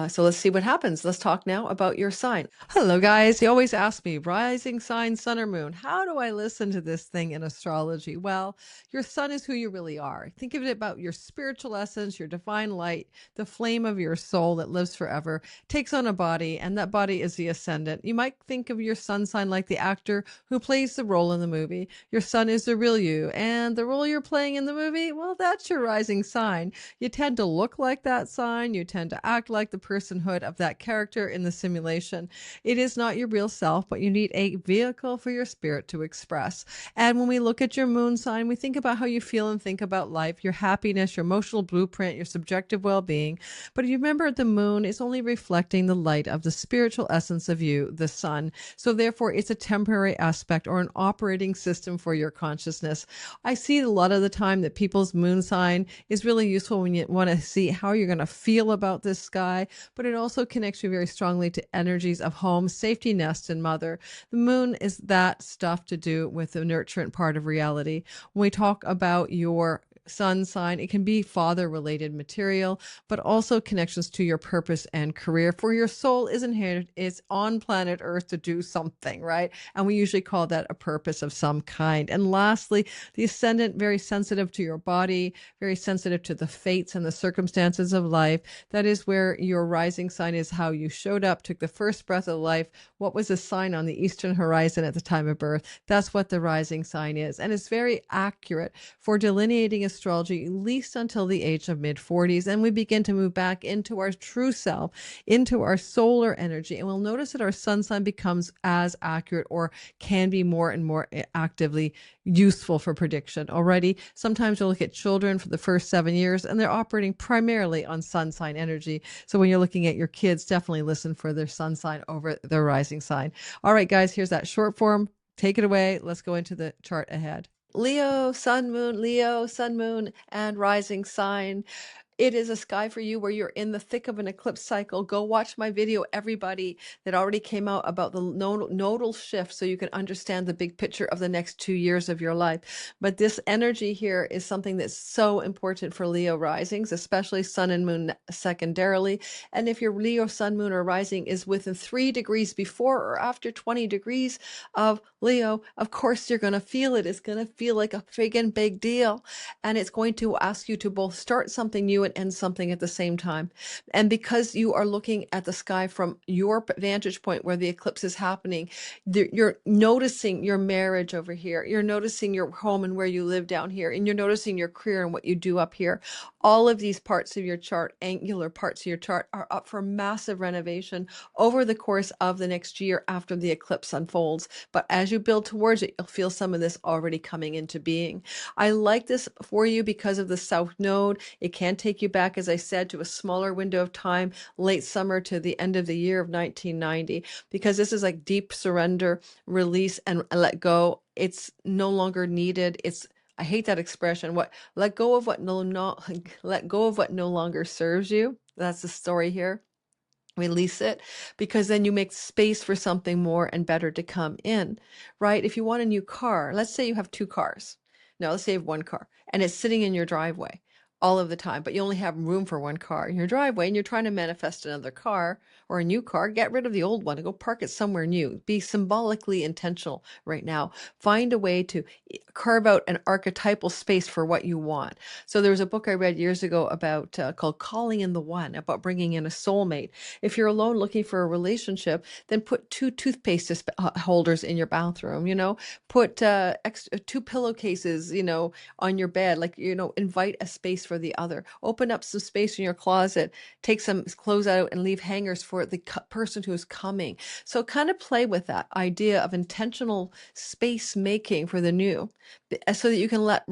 So let's see what happens. Let's talk now about your sign. Hello, guys. You always ask me, rising sign, sun or moon. How do I listen to this thing in astrology? Well, your sun is who you really are. Think of it about your spiritual essence, your divine light, the flame of your soul that lives forever, takes on a body, and that body is the ascendant. You might think of your sun sign like the actor who plays the role in the movie. Your sun is the real you, and the role you're playing in the movie, well, that's your rising sign. You tend to look like that sign. You tend to act like the personhood of that character in the simulation. It is not your real self, but you need a vehicle for your spirit to express. And when we look at your moon sign, we think about how you feel and think about life, your happiness, your emotional blueprint, your subjective well-being. But you remember the moon is only reflecting the light of the spiritual essence of you, the sun. So therefore, it's a temporary aspect or an operating system for your consciousness. I see a lot of the time that people's moon sign is really useful when you want to see how you're going to feel about this sky, but it also connects you very strongly to energies of home, safety, nest, and mother. The moon is that stuff to do with the nurturant part of reality. When we talk about your sun sign, it can be father related material, but also connections to your purpose and career. For your soul is inherited, is on planet Earth to do something, right? And we usually call that a purpose of some kind. And lastly, the ascendant, very sensitive to your body, very sensitive to the fates and the circumstances of life. That is where your rising sign is, how you showed up, took the first breath of life. What was the sign on the eastern horizon at the time of birth? That's what the rising sign is. And it's very accurate for delineating astrology, at least until the age of mid-40s. And we begin to move back into our true self, into our solar energy. And we'll notice that our sun sign becomes as accurate or can be more and more actively useful for prediction. Already, sometimes you'll look at children for the first 7 years and they're operating primarily on sun sign energy. So when you're looking at your kids, definitely listen for their sun sign over their rising sign. All right, guys, here's that short form. Take it away. Let's go into the chart ahead. Leo, sun, moon, and rising sign. It is a sky for you where you're in the thick of an eclipse cycle. Go watch my video, everybody, that already came out about the nodal shift so you can understand the big picture of the next 2 years of your life. But this energy here is something that's so important for Leo risings, especially sun and moon secondarily. And if your Leo sun, moon, or rising is within 3 degrees before or after 20 degrees of Leo, of course you're going to feel it. It's going to feel like a friggin' big deal. And it's going to ask you to both start something new and end something at the same time. And because you are looking at the sky from your vantage point where the eclipse is happening, you're noticing your marriage over here. You're noticing your home and where you live down here. And you're noticing your career and what you do up here. All of these parts of your chart, angular parts of your chart, are up for massive renovation over the course of the next year after the eclipse unfolds. But as you build towards it, you'll feel some of this already coming into being. I like this for you because of the South Node. It can take you back, as I said, to a smaller window of time, late summer to the end of the year of 1990, because this is like deep surrender, release, and let go. It's no longer needed. I hate that expression. Let go of what let go of what no longer serves you. That's the story here. Release it, because then you make space for something more and better to come in, right? If you want a new car, let's say you have 2 cars. No, let's say you have 1 car and it's sitting in your driveway all of the time, but you only have room for 1 car in your driveway and you're trying to manifest another car or a new car. Get rid of the old one and go park it somewhere new. Be symbolically intentional right now. Find a way to carve out an archetypal space for what you want. So there was a book I read years ago about called Calling in the One, about bringing in a soulmate. If you're alone looking for a relationship, then put 2 toothpaste holders in your bathroom, put 2 pillowcases, on your bed, like, invite a space for the other. Open up some space in your closet, take some clothes out and leave hangers for the person who is coming. So kind of play with that idea of intentional space making for the new, so that you can let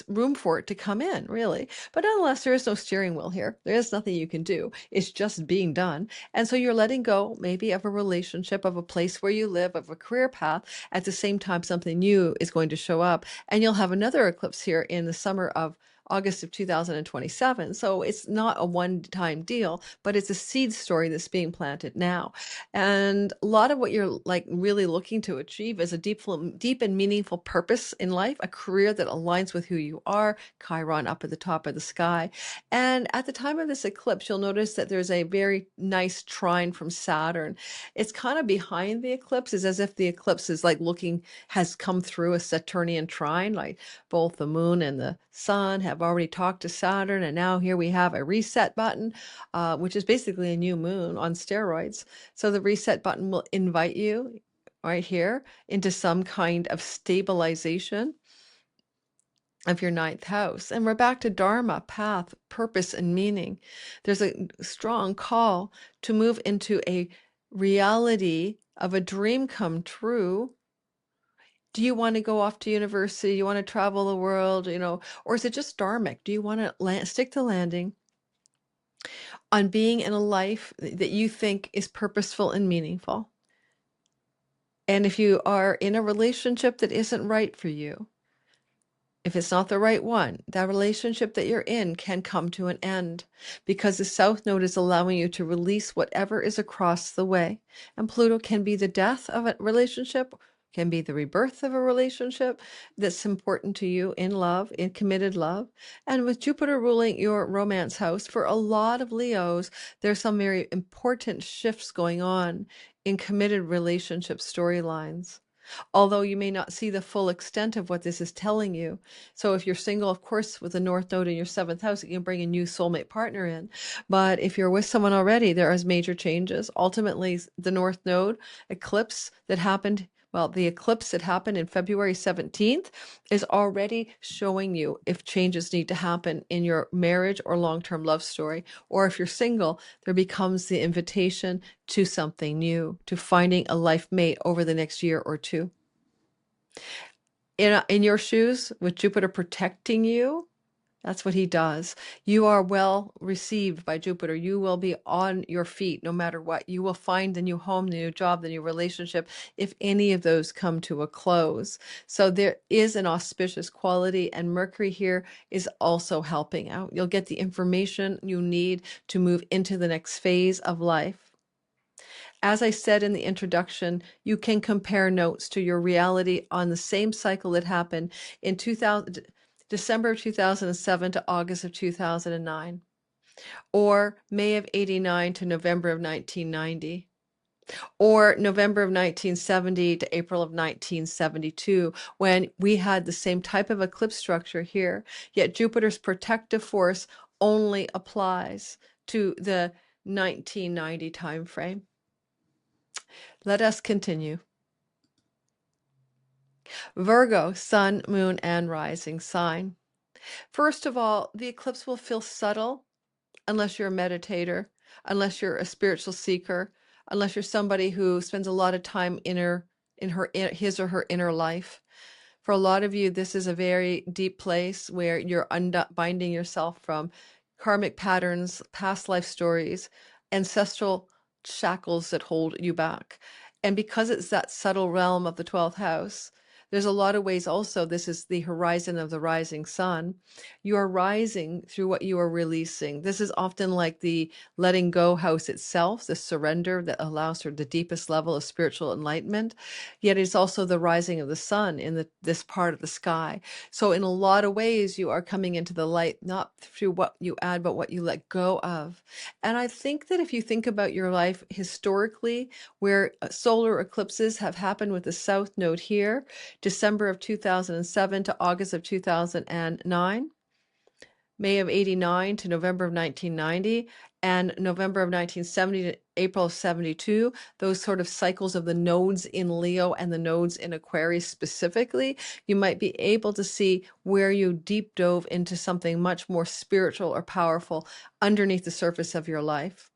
room for it to come in, really. But nonetheless, there is no steering wheel here. There is nothing you can do. It's just being done. And so you're letting go maybe of a relationship, of a place where you live, of a career path. At the same time, something new is going to show up. And you'll have another eclipse here in the summer of August of 2027. So it's not a one-time deal, but it's a seed story that's being planted now. And a lot of what you're like really looking to achieve is a deep and meaningful purpose in life, a career that aligns with who you are, Chiron up at the top of the sky. And at the time of this eclipse, you'll notice that there's a very nice trine from Saturn. It's kind of behind the eclipse. It's as if the eclipse is like has come through a Saturnian trine, like both the moon and the sun have already talked to Saturn. And now here we have a reset button, which is basically a new moon on steroids. So the reset button will invite you right here into some kind of stabilization of your 9th house. And we're back to Dharma, path, purpose, and meaning. There's a strong call to move into a reality of a dream come true. Do you want to go off to university? You want to travel the world, or is it just dharmic? Do you want to stick to landing on being in a life that you think is purposeful and meaningful? And if you are in a relationship that isn't right for you, if it's not the right one, that relationship that you're in can come to an end, because the South Node is allowing you to release whatever is across the way. And Pluto can be the death of a relationship, can be the rebirth of a relationship that's important to you in love, in committed love. And with Jupiter ruling your romance house, for a lot of Leos, there's some very important shifts going on in committed relationship storylines, although you may not see the full extent of what this is telling you. So if you're single, of course, with the North Node in your 7th house, you can bring a new soulmate partner in. But if you're with someone already, there is major changes. Ultimately, the North Node eclipse that happened, the eclipse that happened in February 17th is already showing you if changes need to happen in your marriage or long-term love story. Or if you're single, there becomes the invitation to something new, to finding a life mate over the next year or two. In your shoes, with Jupiter protecting you, That's what he does. You are well received by Jupiter. You will be on your feet no matter what. You will find the new home, the new job, the new relationship, if any of those come to a close. So there is an auspicious quality, and Mercury here is also helping out. You'll get the information you need to move into the next phase of life. As I said in the introduction, you can compare notes to your reality on the same cycle that happened in December of 2007 to August of 2009, or May of 89 to November of 1990, or November of 1970 to April of 1972, when we had the same type of eclipse structure here, yet Jupiter's protective force only applies to the 1990 time frame. Let us continue. Virgo, sun, moon, and rising sign. First of all, the eclipse will feel subtle unless you're a meditator, unless you're a spiritual seeker, unless you're somebody who spends a lot of time in his or her inner life. For a lot of you, this is a very deep place where you're unbinding yourself from karmic patterns, past life stories, ancestral shackles that hold you back. And because it's that subtle realm of the 12th house, there's a lot of ways also, this is the horizon of the rising sun. You are rising through what you are releasing. This is often like the letting go house itself, the surrender that allows for the deepest level of spiritual enlightenment. Yet it's also the rising of the sun in this part of the sky. So in a lot of ways, you are coming into the light, not through what you add, but what you let go of. And I think that if you think about your life historically, where solar eclipses have happened with the south node here, December of 2007 to August of 2009, May of 89 to November of 1990, and November of 1970 to April of 72, those sort of cycles of the nodes in Leo and the nodes in Aquarius specifically, you might be able to see where you deep dove into something much more spiritual or powerful underneath the surface of your life.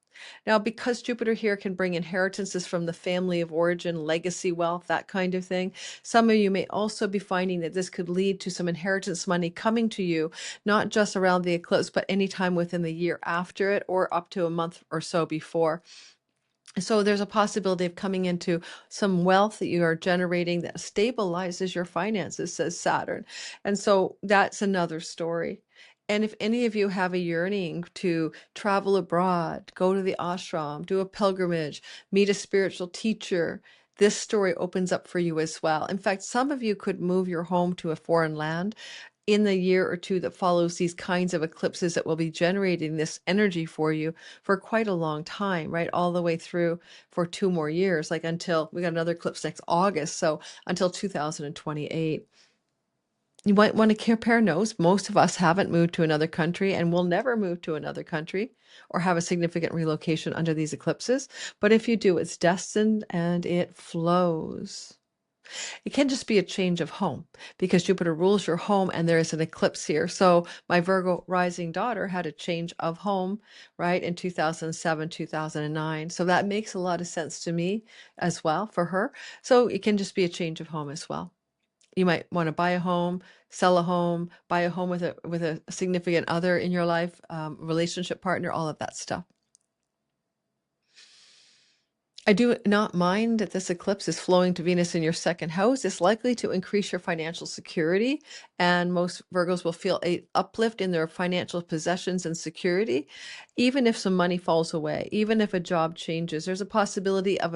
Now, because Jupiter here can bring inheritances from the family of origin, legacy wealth, that kind of thing, some of you may also be finding that this could lead to some inheritance money coming to you, not just around the eclipse, but anytime within the year after it or up to a month or so before. So there's a possibility of coming into some wealth that you are generating that stabilizes your finances, says Saturn. And so that's another story. And if any of you have a yearning to travel abroad, go to the ashram, do a pilgrimage, meet a spiritual teacher, this story opens up for you as well. In fact, some of you could move your home to a foreign land in the year or two that follows these kinds of eclipses that will be generating this energy for you for quite a long time, right? All the way through for 2 more years, like until we got another eclipse next August. So until 2028. You might want to compare notes. Most of us haven't moved to another country and will never move to another country or have a significant relocation under these eclipses. But if you do, it's destined and it flows. It can just be a change of home because Jupiter rules your home and there is an eclipse here. So my Virgo rising daughter had a change of home, right, in 2007, 2009. So that makes a lot of sense to me as well for her. So it can just be a change of home as well. You might want to buy a home, sell a home, buy a home with a significant other in your life, relationship partner, all of that stuff. I do not mind that this eclipse is flowing to Venus in your second house. It's likely to increase your financial security, and most Virgos will feel an uplift in their financial possessions and security, even if some money falls away, even if a job changes. There's a possibility of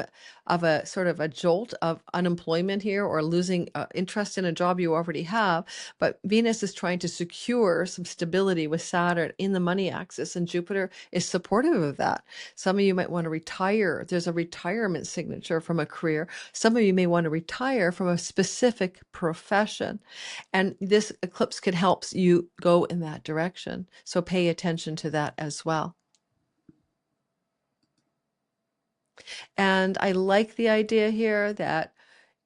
a sort of a jolt of unemployment here or losing interest in a job you already have. But Venus is trying to secure some stability with Saturn in the money axis, and Jupiter is supportive of that. Some of you might want to retire. There's a retirement signature from a career. Some of you may want to retire from a specific profession. And this eclipse could help you go in that direction. So pay attention to that as well. And I like the idea here that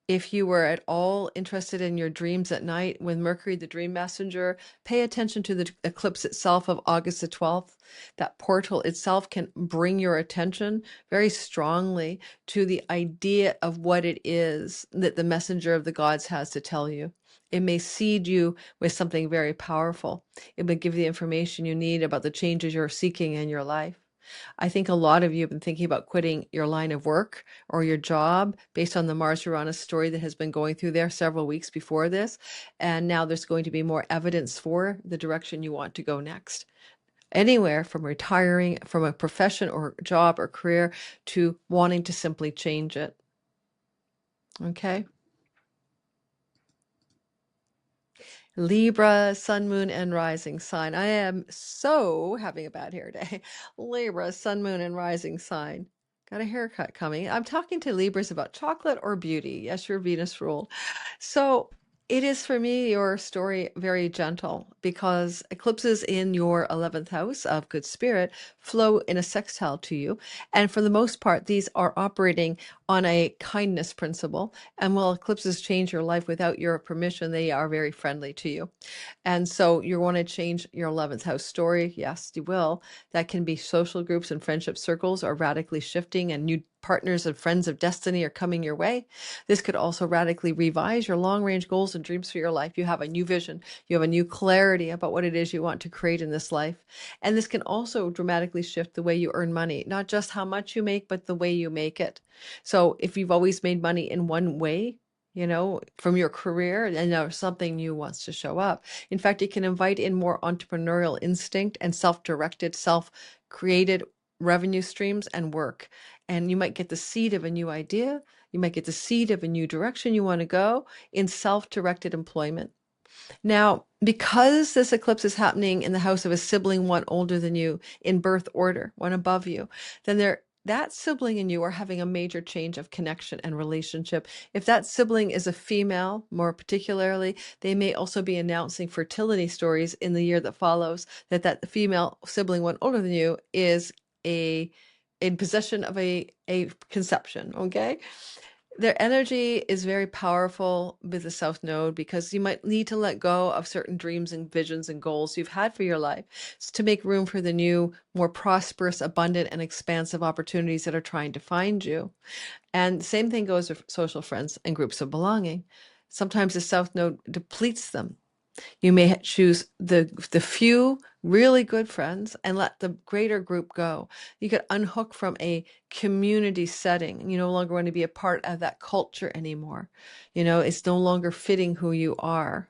If you were at all interested in your dreams at night, with Mercury, the dream messenger, pay attention to the eclipse itself of August the 12th. That portal itself can bring your attention very strongly to the idea of what it is that the messenger of the gods has to tell you. It may seed you with something very powerful. It may give you the information you need about the changes you're seeking in your life. I think a lot of you have been thinking about quitting your line of work or your job based on the Mars Uranus story that has been going through there several weeks before this. And now there's going to be more evidence for the direction you want to go next. Anywhere from retiring from a profession or job or career to wanting to simply change it. Okay. Libra, sun, moon, and rising sign. I am so having a bad hair day. Libra, sun, moon, and rising sign. Got a haircut coming. I'm talking to Libras about chocolate or beauty. Yes, your Venus ruled. So it is for me, your story, very gentle because eclipses in your 11th house of good spirit flow in a sextile to you. And for the most part, these are operating on a kindness principle. And while eclipses change your life without your permission, they are very friendly to you. And so you want to change your 11th house story. Yes, you will. That can be social groups and friendship circles are radically shifting, and new partners and friends of destiny are coming your way. This could also radically revise your long range goals and dreams for your life. You have a new vision, you have a new clarity about what it is you want to create in this life. And this can also dramatically shift the way you earn money, not just how much you make, but the way you make it. So if you've always made money in one way, from your career, and now something new wants to show up. In fact, it can invite in more entrepreneurial instinct and self-directed, self-created revenue streams and work. And you might get the seed of a new idea. You might get the seed of a new direction you want to go in self-directed employment. Now, because this eclipse is happening in the house of a sibling, one older than you in birth order, one above you, then that sibling and you are having a major change of connection and relationship. If that sibling is a female, more particularly, they may also be announcing fertility stories in the year that follows, that female sibling, one older than you, is in possession of a conception, okay? Their energy is very powerful with the South Node because you might need to let go of certain dreams and visions and goals you've had for your life to make room for the new, more prosperous, abundant, and expansive opportunities that are trying to find you. And the same thing goes with social friends and groups of belonging. Sometimes the South Node depletes them. You may choose the few really good friends and let the greater group go. You could unhook from a community setting. You no longer want to be a part of that culture anymore. It's no longer fitting who you are.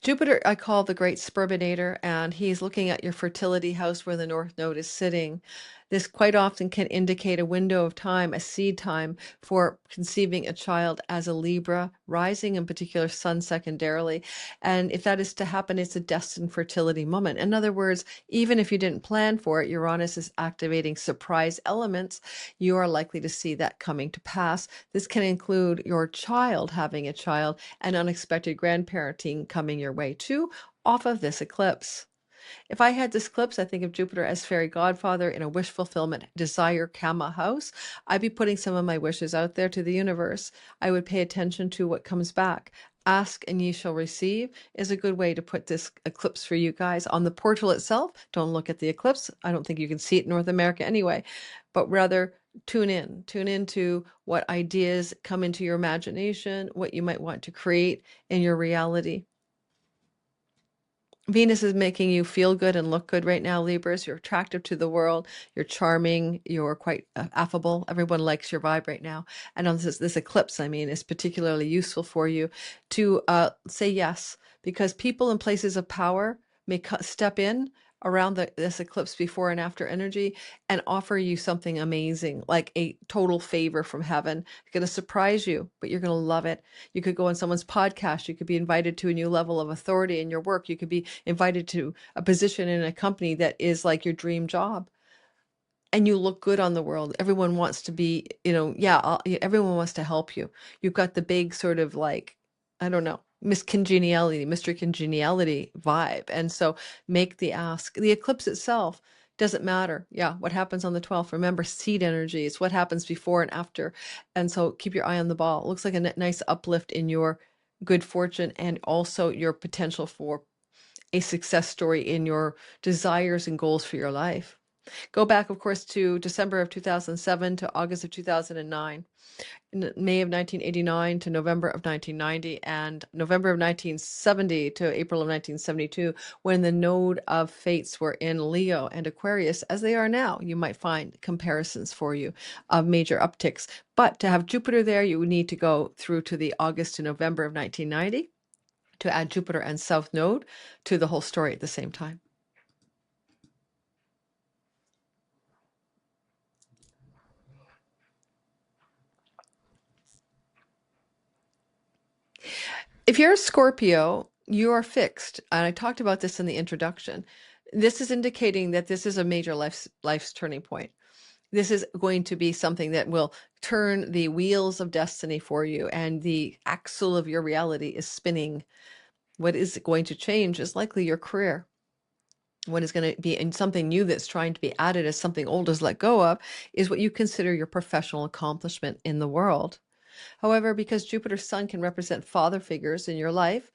Jupiter, I call the great sperminator, and he's looking at your fertility house where the North Node is sitting. This quite often can indicate a window of time, a seed time for conceiving a child as a Libra, rising in particular, sun secondarily. And if that is to happen, it's a destined fertility moment. In other words, even if you didn't plan for it, Uranus is activating surprise elements. You are likely to see that coming to pass. This can include your child having a child and unexpected grandparenting coming your way too, off of this eclipse. If I had this eclipse, I think of Jupiter as fairy godfather in a wish fulfillment desire Kama house. I'd be putting some of my wishes out there to the universe. I would pay attention to what comes back. Ask and ye shall receive is a good way to put this eclipse for you guys. On the portal itself, don't look at the eclipse. I don't think you can see it in North America anyway, but rather tune into what ideas come into your imagination, what you might want to create in your reality. Venus is making you feel good and look good right now, Libras. You're attractive to the world. You're charming. You're quite affable. Everyone likes your vibe right now. And on this eclipse, is particularly useful for you to say yes, because people in places of power may step in around this eclipse before and after energy and offer you something amazing, like a total favor from heaven. It's going to surprise you, but you're going to love it. You could go on someone's podcast. You could be invited to a new level of authority in your work. You could be invited to a position in a company that is like your dream job. And you look good on the world. Everyone wants to be, everyone wants to help you. You've got the big sort of like, I don't know, Miss Congeniality vibe. And so make the ask. The eclipse itself Doesn't matter. Yeah, what happens on the 12th? Remember, seed energy is what happens before and after. And so keep your eye on the ball. It looks like a nice uplift in your good fortune and also your potential for a success story in your desires and goals for your life. Go back, of course, to December of 2007 to August of 2009. In May of 1989 to November of 1990, and November of 1970 to April of 1972, when the node of fates were in Leo and Aquarius, as they are now. You might find comparisons for you of major upticks. But to have Jupiter there, you would need to go through to the August to November of 1990 to add Jupiter and South Node to the whole story at the same time. If you're a Scorpio, you are fixed. And I talked about this in the introduction. This is indicating that this is a major life's turning point. This is going to be something that will turn the wheels of destiny for you, and the axle of your reality is spinning. What is going to change is likely your career. What is going to be in something new that's trying to be added as something old is let go of is what you consider your professional accomplishment in the world. However, because Jupiter's sun can represent father figures in your life,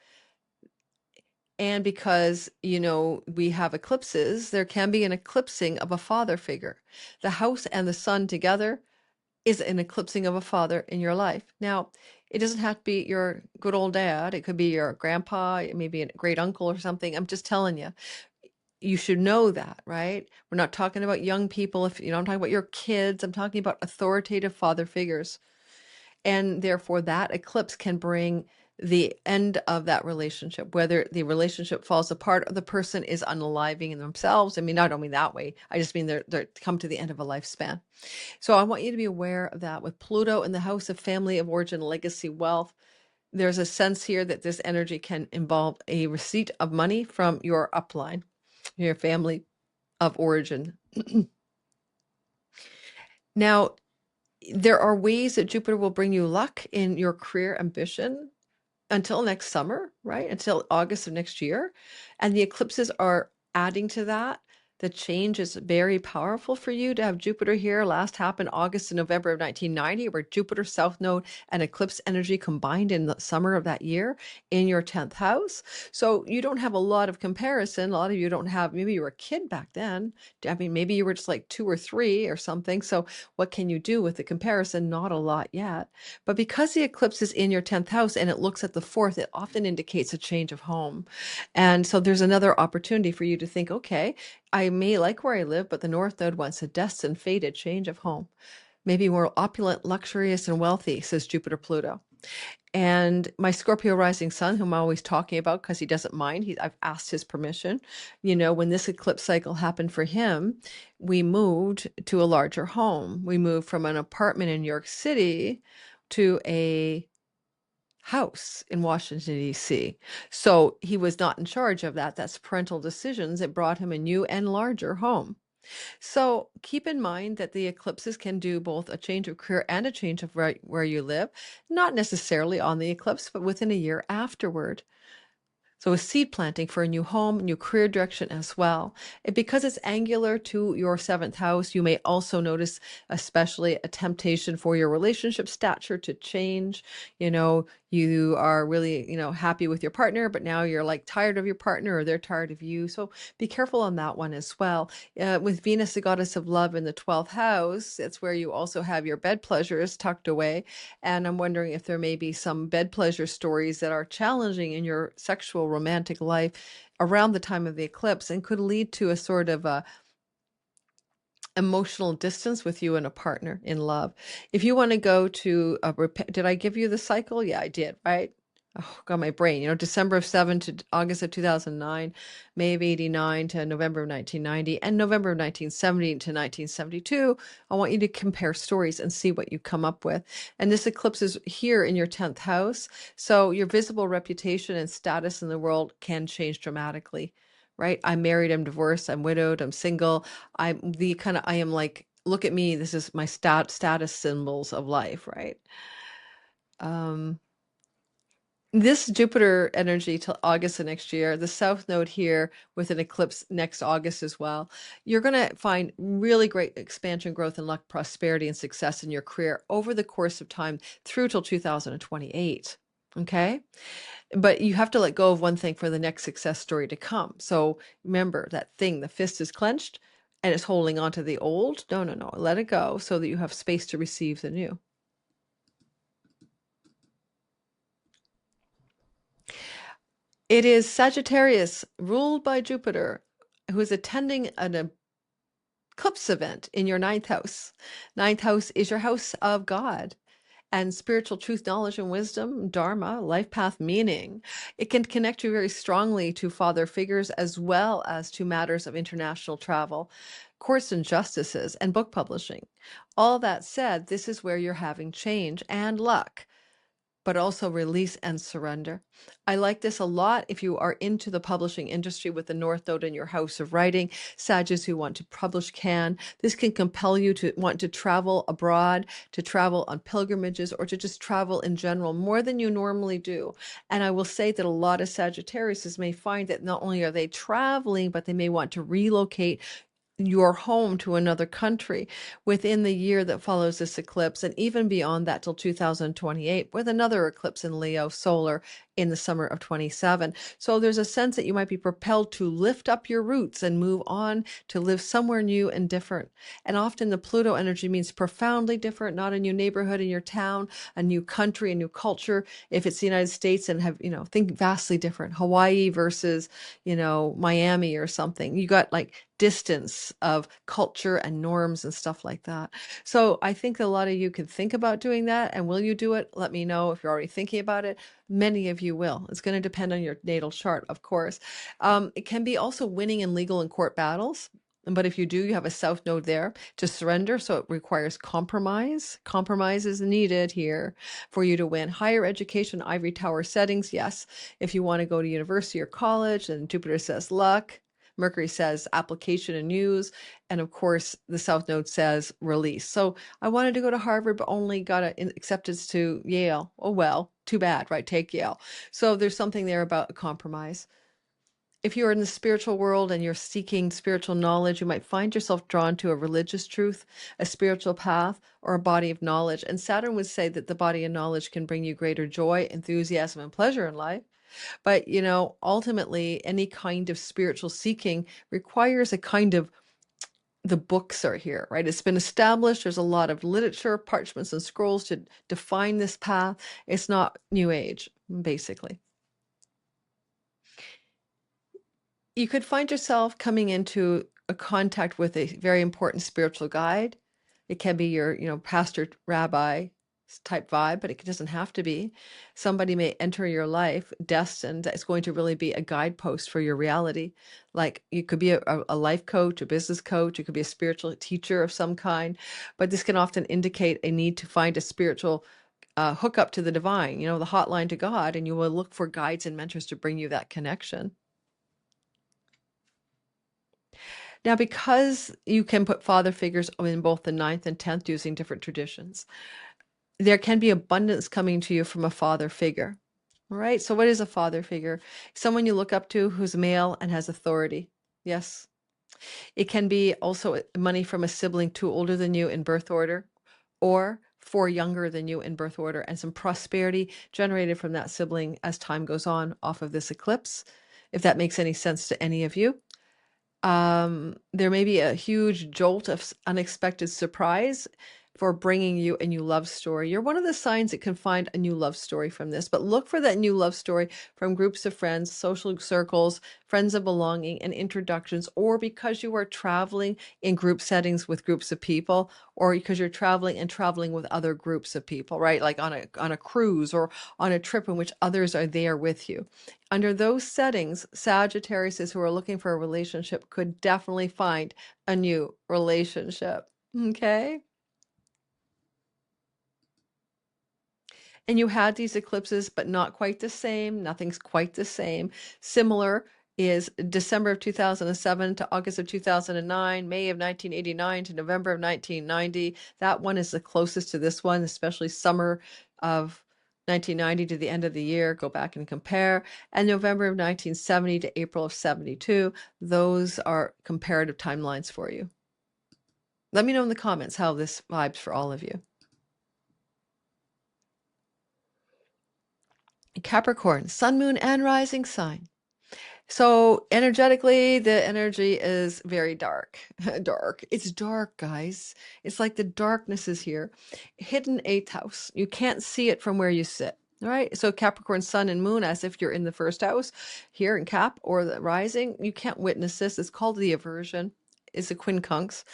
and because, we have eclipses, there can be an eclipsing of a father figure. The house and the sun together is an eclipsing of a father in your life. Now, it doesn't have to be your good old dad. It could be your grandpa, it may be a great uncle or something. I'm just telling you. You should know that, right? We're not talking about young people. I'm talking about your kids. I'm talking about authoritative father figures. And therefore, that eclipse can bring the end of that relationship, whether the relationship falls apart or the person is unaliving in themselves. I mean, I don't mean that way. I just mean they're come to the end of a lifespan. So I want you to be aware of that. With Pluto in the house of family of origin, legacy, wealth, there's a sense here that this energy can involve a receipt of money from your upline, your family of origin. Now, there are ways that Jupiter will bring you luck in your career ambition until next summer, right? Until August of next year. And the eclipses are adding to that. The change is very powerful for you to have Jupiter here. Last happened August and November of 1990, where Jupiter, South Node, and eclipse energy combined in the summer of that year in your 10th house. So you don't have a lot of comparison. A lot of you don't have, maybe you were a kid back then. I mean, maybe you were just like 2 or 3 or something. So what can you do with the comparison? Not a lot yet. But because the eclipse is in your 10th house and it looks at the 4th, it often indicates a change of home. And so there's another opportunity for you to think, okay, I may like where I live, but the North Node wants a destined, fated change of home. Maybe more opulent, luxurious, and wealthy, says Jupiter Pluto. And my Scorpio rising sun, whom I'm always talking about because he doesn't mind, I've asked his permission. When this eclipse cycle happened for him, we moved to a larger home. We moved from an apartment in New York City to a house in Washington, D.C. So he was not in charge of that. That's parental decisions. It brought him a new and larger home. So keep in mind that the eclipses can do both a change of career and a change of where you live, not necessarily on the eclipse, but within a year afterward. So a seed planting for a new home, new career direction as well. And because it's angular to your 7th house, you may also notice especially a temptation for your relationship stature to change. You are really, happy with your partner, but now you're like tired of your partner or they're tired of you. So be careful on that one as well. With Venus, the goddess of love in the 12th house, it's where you also have your bed pleasures tucked away. And I'm wondering if there may be some bed pleasure stories that are challenging in your sexual romantic life around the time of the eclipse and could lead to a sort of a emotional distance with you and a partner in love. If you want to go to did I give you the cycle? Yeah, I did, right? Oh, got my brain. December of 7 to August of 2009, May of 89 to November of 1990, and November of 1970 to 1972. I want you to compare stories and see what you come up with. And this eclipse is here in your 10th house. So your visible reputation and status in the world can change dramatically, right? I'm married, I'm divorced, I'm widowed, I'm single. I am like, look at me. This is my status symbols of life, right? Um, This Jupiter energy till August of next year, the South Node here with an eclipse next August as well, you're going to find really great expansion, growth, and luck, prosperity, and success in your career over the course of time through till 2028. Okay? But you have to let go of one thing for the next success story to come. So remember that thing, the fist is clenched and it's holding on to the old. No, no, no. Let it go so that you have space to receive the new. It is Sagittarius, ruled by Jupiter, who is attending an eclipse event in your ninth house. Ninth house is your house of God and spiritual truth, knowledge, and wisdom, dharma, life path, meaning. It can connect you very strongly to father figures as well as to matters of international travel, courts and justices, and book publishing. All that said, this is where you're having change and luck, but also release and surrender. I like this a lot if you are into the publishing industry with the North Node in your house of writing. Sagittarius who want to publish can. This can compel you to want to travel abroad, to travel on pilgrimages, or to just travel in general more than you normally do. And I will say that a lot of Sagittarius may find that not only are they traveling, but they may want to relocate your home to another country within the year that follows this eclipse, and even beyond that till 2028 with another eclipse in Leo solar in the summer of 27. So there's a sense that you might be propelled to lift up your roots and move on to live somewhere new and different. And often the Pluto energy means profoundly different, not a new neighborhood in your town, a new country, a new culture. If it's the United States, and have, think vastly different. Hawaii versus, Miami or something. You got like distance of culture and norms and stuff like that. So I think a lot of you can think about doing that. And will you do it? Let me know if you're already thinking about it. Many of you will. It's going to depend on your natal chart, of course. It can be also winning in legal and court battles. But if you do, you have a South Node there to surrender. So it requires compromise. Compromise is needed here for you to win. Higher education, ivory tower settings, yes. If you want to go to university or college, and Jupiter says luck. Mercury says application and news. And of course, the South Node says release. So I wanted to go to Harvard, but only got an acceptance to Yale. Oh, well, too bad, right? Take Yale. So there's something there about a compromise. If you're in the spiritual world and you're seeking spiritual knowledge, you might find yourself drawn to a religious truth, a spiritual path, or a body of knowledge. And Saturn would say that the body of knowledge can bring you greater joy, enthusiasm, and pleasure in life. But, ultimately, any kind of spiritual seeking requires a kind of, the books are here, right? It's been established. There's a lot of literature, parchments, and scrolls to define this path. It's not New Age, basically. You could find yourself coming into a contact with a very important spiritual guide. It can be your, pastor, rabbi type vibe, but it doesn't have to be. Somebody may enter your life destined that it's going to really be a guidepost for your reality. Like you could be a life coach, a business coach, you could be a spiritual teacher of some kind, but this can often indicate a need to find a spiritual hook up to the divine, the hotline to God, and you will look for guides and mentors to bring you that connection. Now, because you can put father figures in both the 9th and 10th using different traditions, there can be abundance coming to you from a father figure. All right. So what is a father figure? Someone you look up to who's male and has authority. Yes. It can be also money from a sibling 2 older than you in birth order, or 4 younger than you in birth order, and some prosperity generated from that sibling as time goes on off of this eclipse, if that makes any sense to any of you. There may be a huge jolt of unexpected surprise for bringing you a new love story. You're one of the signs that can find a new love story from this, but look for that new love story from groups of friends, social circles, friends of belonging, and introductions, or because you are traveling in group settings with groups of people, or because you're traveling with other groups of people, right? Like on a cruise or on a trip in which others are there with you. Under those settings, Sagittarius who are looking for a relationship could definitely find a new relationship. Okay? And you had these eclipses, but not quite the same. Nothing's quite the same. Similar is December of 2007 to August of 2009, May of 1989 to November of 1990. That one is the closest to this one, especially summer of 1990 to the end of the year, go back and compare. And November of 1970 to April of 72, those are comparative timelines for you. Let me know in the comments how this vibes for all of you. Capricorn, sun, moon, and rising sign. So energetically, the energy is very dark. Dark. It's dark, guys. It's like the darkness is here. Hidden eighth house. You can't see it from where you sit. All right. So Capricorn, sun, and moon, as if you're in the first house here in Cap or the rising, you can't witness this. It's called the aversion. It's a quincunx.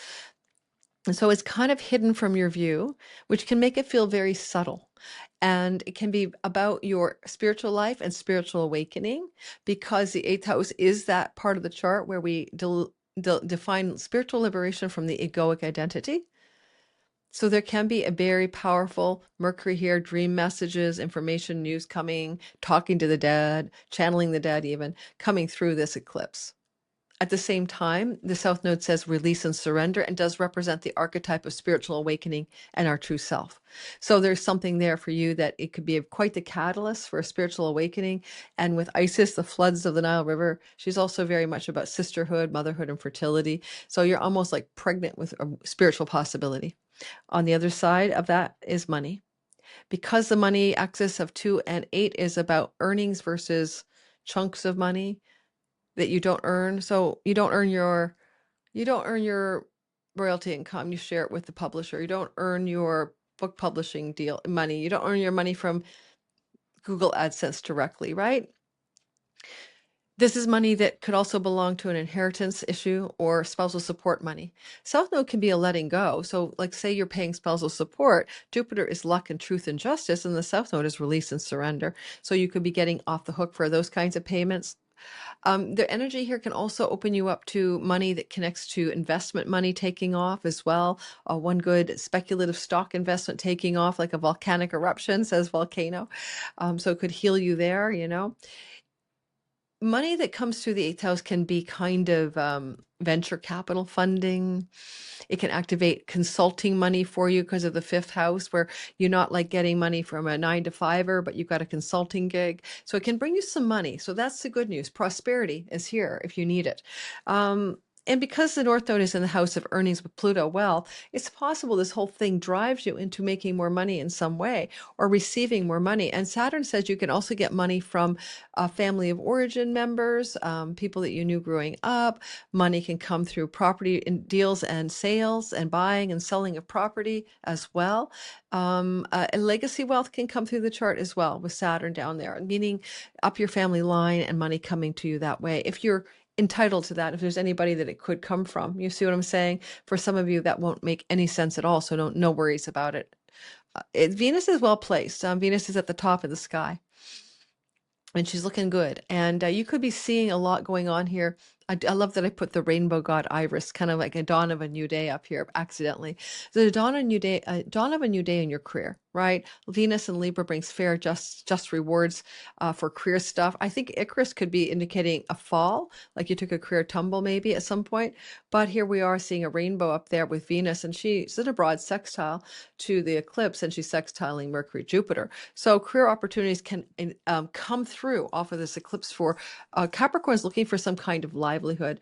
And so it's kind of hidden from your view, which can make it feel very subtle. And it can be about your spiritual life and spiritual awakening, because the eighth house is that part of the chart where we define spiritual liberation from the egoic identity. So there can be a very powerful Mercury here, dream messages, information, news coming, talking to the dead, channeling the dead even, coming through this eclipse. At the same time, the South Node says release and surrender, and does represent the archetype of spiritual awakening and our true self. So there's something there for you that it could be quite the catalyst for a spiritual awakening. And with Isis, the floods of the Nile River, she's also very much about sisterhood, motherhood, and fertility. So you're almost like pregnant with a spiritual possibility. On the other side of that is money. Because the money axis of 2 and 8 is about earnings versus chunks of money that you don't earn. So you don't earn your royalty income. You share it with the publisher. You don't earn your book publishing deal money. You don't earn your money from Google AdSense directly, right? This is money that could also belong to an inheritance issue or spousal support money. South Node can be a letting go. So like say you're paying spousal support, Jupiter is luck and truth and justice, and the South Node is release and surrender. So you could be getting off the hook for those kinds of payments. The energy here can also open you up to money that connects to investment money taking off as well. One good speculative stock investment taking off, like a volcanic eruption, says Volcano. So it could heal you there, you know. Money that comes through the eighth house can be kind of venture capital funding. It can activate consulting money for you because of the fifth house, where you're not like getting money from a 9-to-5er, but you've got a consulting gig. So it can bring you some money. So that's the good news. Prosperity is here if you need it. And because the North Node is in the house of earnings with Pluto, well, it's possible this whole thing drives you into making more money in some way or receiving more money. And Saturn says you can also get money from family of origin members, people that you knew growing up. Money can come through property deals and sales and buying and selling of property as well. And legacy wealth can come through the chart as well with Saturn down there, meaning up your family line and money coming to you that way. If you're entitled to that, if there's anybody that it could come from. You see what I'm saying? For some of you, that won't make any sense at all, so no worries about it. Venus is well placed. Venus is at the top of the sky, and she's looking good. And you could be seeing a lot going on here. I love that I put the rainbow god Iris, kind of like a dawn of a new day up here accidentally. The dawn of a new day in your career, right? Venus and Libra brings fair, just rewards for career stuff. I think Icarus could be indicating a fall, like you took a career tumble maybe at some point. But here we are seeing a rainbow up there with Venus, and she's in a broad sextile to the eclipse, and she's sextiling Mercury, Jupiter. So career opportunities can come through off of this eclipse for Capricorn's looking for some kind of livelihood,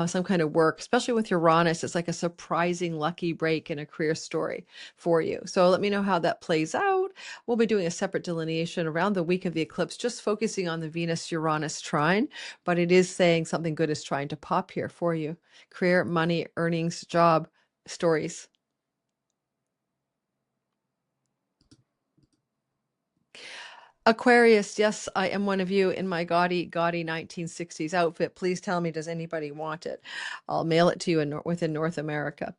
some kind of work, especially with Uranus. It's like a surprising lucky break in a career story for you. So let me know how that plays out. We'll be doing a separate delineation around the week of the eclipse, just focusing on the Venus-Uranus trine, but it is saying something good is trying to pop here for you. Career, money, earnings, job, stories. Aquarius, yes, I am one of you in my gaudy 1960s outfit. Please tell me, does anybody want it? I'll mail it to you within North America.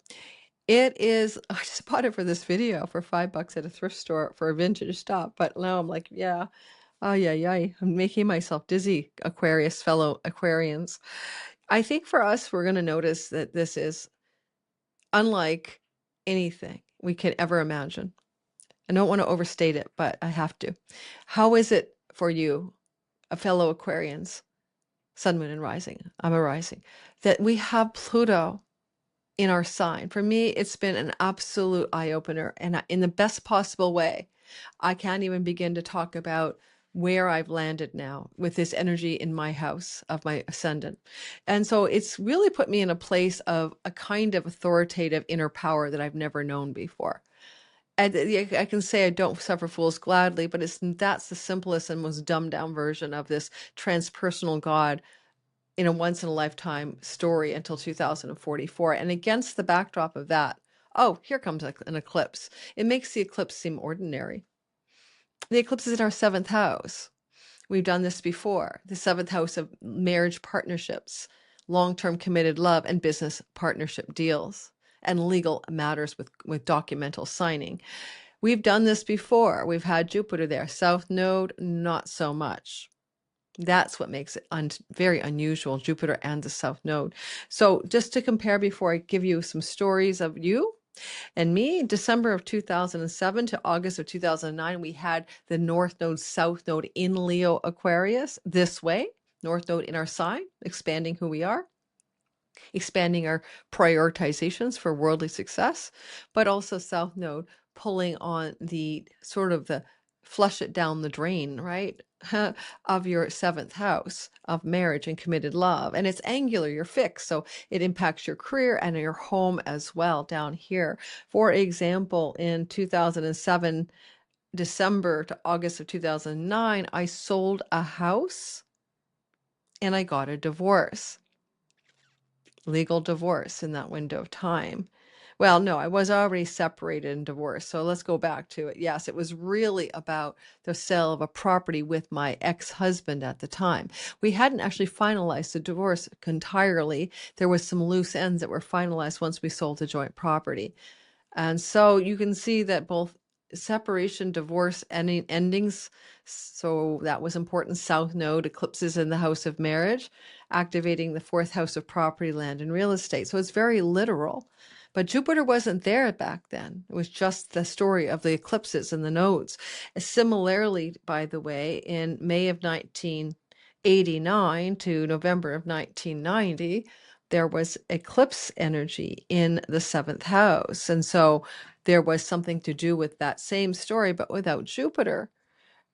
It is, I just bought it for this video for $5 at a thrift store for a vintage stuff, but now I'm like, yeah, oh yeah, I'm making myself dizzy, Aquarius, fellow Aquarians. I think for us, we're going to notice that this is unlike anything we could ever imagine. I don't want to overstate it, but I have to. How is it for you, a fellow Aquarians, sun, moon, and rising? I'm a rising. That we have Pluto in our sign. For me, it's been an absolute eye-opener, and in the best possible way. I can't even begin to talk about where I've landed now with this energy in my house of my ascendant. And so it's really put me in a place of a kind of authoritative inner power that I've never known before. And I can say I don't suffer fools gladly, but that's the simplest and most dumbed down version of this transpersonal God in a once in a lifetime story until 2044. And against the backdrop of that, oh, here comes an eclipse. It makes the eclipse seem ordinary. The eclipse is in our seventh house. We've done this before. The seventh house of marriage partnerships, long-term committed love, and business partnership deals, and legal matters with documental signing. We've done this before. We've had Jupiter there. South node, not so much. That's what makes it very unusual, Jupiter and the South Node. So just to compare before I give you some stories of you and me, December of 2007 to August of 2009, we had the North Node, South Node in Leo-Aquarius this way, North Node in our sign, expanding who we are, expanding our prioritizations for worldly success, but also South Node pulling on the sort of the flush it down the drain, right? Of your seventh house of marriage and committed love. And it's angular, you're fixed. So it impacts your career and your home as well down here. For example, in 2007, December to August of 2009, I sold a house and I got a divorce. Legal divorce in that window of time. Well, no, I was already separated and divorced. So let's go back to it. Yes, it was really about the sale of a property with my ex-husband at the time. We hadn't actually finalized the divorce entirely. There was some loose ends that were finalized once we sold the joint property. And so you can see that both separation, divorce, endings. So that was important. South Node, eclipses in the house of marriage, activating the fourth house of property, land, and real estate. So it's very literal. But Jupiter wasn't there back then. It was just the story of the eclipses and the nodes. Similarly, by the way, in May of 1989 to November of 1990, there was eclipse energy in the seventh house. And so there was something to do with that same story, but without Jupiter.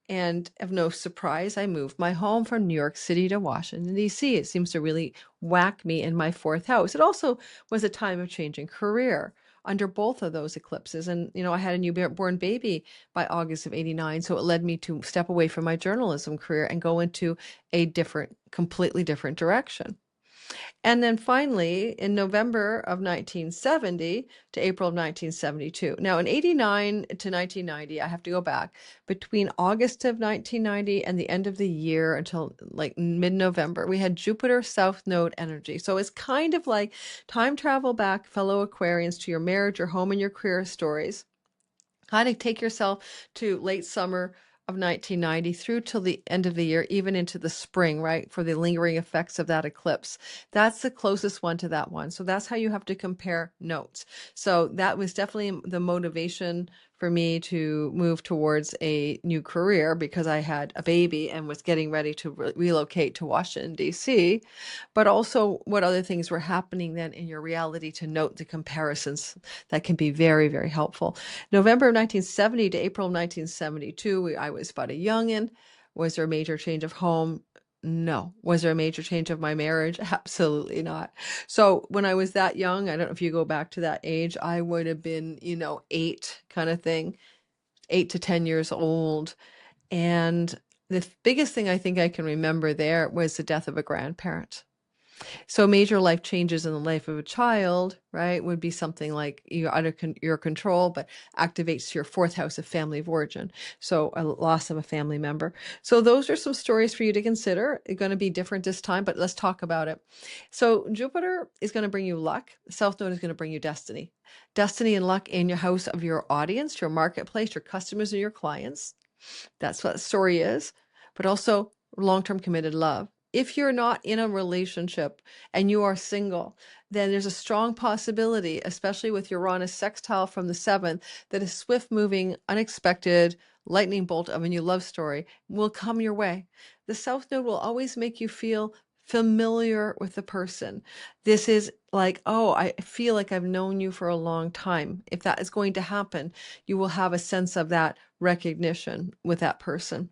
And of no surprise, I moved my home from New York City to Washington, D.C. It seems to really whack me in my fourth house. It also was a time of changing career under both of those eclipses. And, I had a newborn baby by August of 89. So it led me to step away from my journalism career and go into a completely different direction. And then finally, in November of 1970 to April of 1972. Now, in 89 to 1990, I have to go back. Between August of 1990 and the end of the year until like mid-November, we had Jupiter South Node energy. So it's kind of like time travel back, fellow Aquarians, to your marriage, your home, and your career stories. Kind of take yourself to late summer of 1990 through till the end of the year, even into the spring, right, for the lingering effects of that eclipse. That's the closest one to that one. So that's how you have to compare notes. So that was definitely the motivation for me to move towards a new career, because I had a baby and was getting ready to relocate to Washington, D.C., but also what other things were happening then in your reality to note the comparisons that can be very, very helpful. November of 1970 to April of 1972, I was but a youngin'. Was there a major change of home? No. Was there a major change of my marriage? Absolutely not. So when I was that young, I don't know if you go back to that age, I would have been, 8 kind of thing, 8 to 10 years old. And the biggest thing I think I can remember there was the death of a grandparent. So major life changes in the life of a child, right, would be something like you're under your control, but activates your fourth house of family of origin. So a loss of a family member. So those are some stories for you to consider. It's going to be different this time, but let's talk about it. So Jupiter is going to bring you luck. South Node is going to bring you destiny. Destiny and luck in your house of your audience, your marketplace, your customers, and your clients. That's what the story is. But also long-term committed love. If you're not in a relationship and you are single, then there's a strong possibility, especially with Uranus sextile from the 7th, that a swift-moving, unexpected lightning bolt of a new love story will come your way. The South Node will always make you feel familiar with the person. This is like, oh, I feel like I've known you for a long time. If that is going to happen, you will have a sense of that recognition with that person.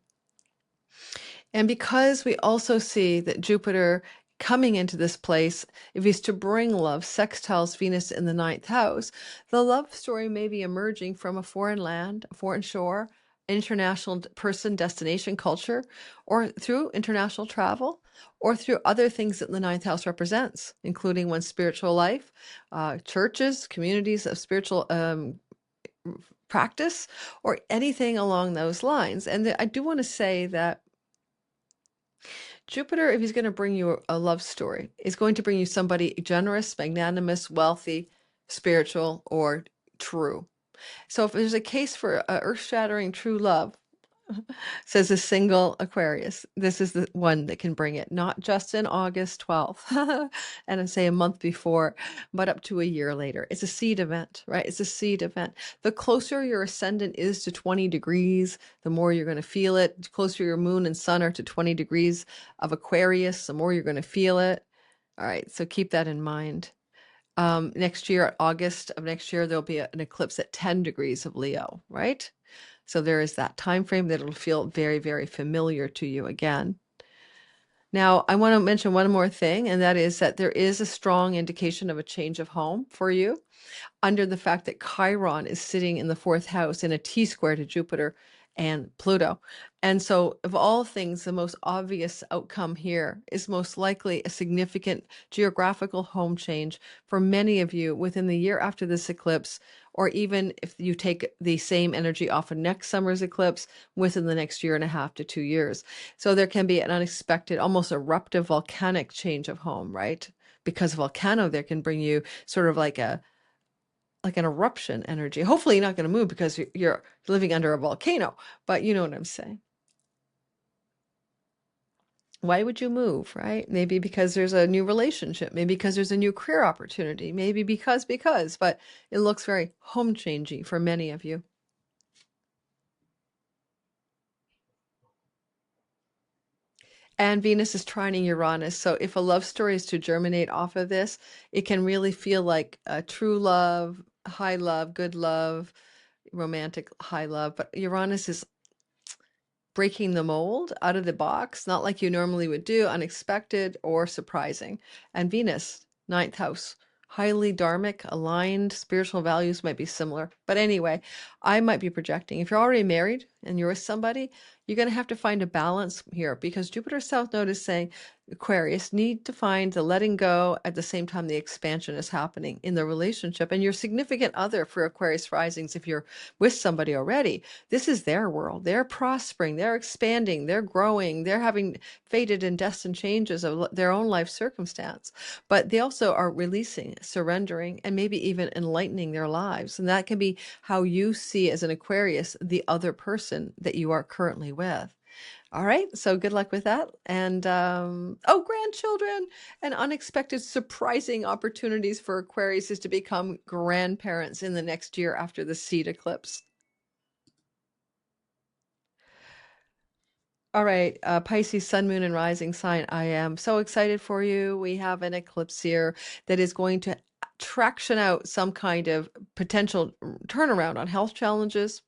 And because we also see that Jupiter coming into this place, if he's to bring love, sextiles Venus in the ninth house, the love story may be emerging from a foreign land, a foreign shore, international person, destination, culture, or through international travel, or through other things that the ninth house represents, including one's spiritual life, churches, communities of spiritual practice, or anything along those lines. And I do want to say that Jupiter, if he's going to bring you a love story, is going to bring you somebody generous, magnanimous, wealthy, spiritual, or true. So if there's a case for earth-shattering true love, says a single Aquarius, this is the one that can bring it, not just in August 12th and I say a month before, but up to a year later. It's a seed event, right? It's a seed event. The closer your ascendant is to 20 degrees, the more you're going to feel it. The closer your moon and sun are to 20 degrees of Aquarius, the more you're going to feel it. All right, so keep that in mind. Next year, August of next year, there'll be an eclipse at 10 degrees of Leo, right? So there is that time frame that it'll feel very, very familiar to you again. Now, I want to mention one more thing, and that is that there is a strong indication of a change of home for you under the fact that Chiron is sitting in the fourth house in a T-square to Jupiter and Pluto. And so of all things, the most obvious outcome here is most likely a significant geographical home change for many of you within the year after this eclipse, or even if you take the same energy off of next summer's eclipse within the next year and a half to 2 years. So there can be an unexpected, almost eruptive volcanic change of home, right? Because volcano there can bring you sort of like an eruption energy. Hopefully you're not going to move because you're living under a volcano, but you know what I'm saying. Why would you move, right? Maybe because there's a new relationship, maybe because there's a new career opportunity, maybe because, but it looks very home changey for many of you. And Venus is trining Uranus. So if a love story is to germinate off of this, it can really feel like a true love, high love, good love, romantic high love. But Uranus is breaking the mold out of the box, not like you normally would do, unexpected or surprising. And Venus, ninth house, highly dharmic, aligned, spiritual values might be similar. But anyway, I might be projecting. If you're already married and you're with somebody, you're going to have to find a balance here because Jupiter South Node is saying Aquarius need to find the letting go at the same time the expansion is happening in the relationship. And your significant other for Aquarius risings, if you're with somebody already, this is their world. They're prospering, they're expanding, they're growing, they're having fated and destined changes of their own life circumstance. But they also are releasing, surrendering, and maybe even enlightening their lives. And that can be how you see as an Aquarius the other person that you are currently with. All right, so good luck with that. And oh, grandchildren and unexpected surprising opportunities for Aquarius is to become grandparents in the next year after the seed eclipse. All right, Pisces, sun, moon, and rising sign. I am so excited for you. We have an eclipse here that is going to traction out some kind of potential turnaround on health challenges.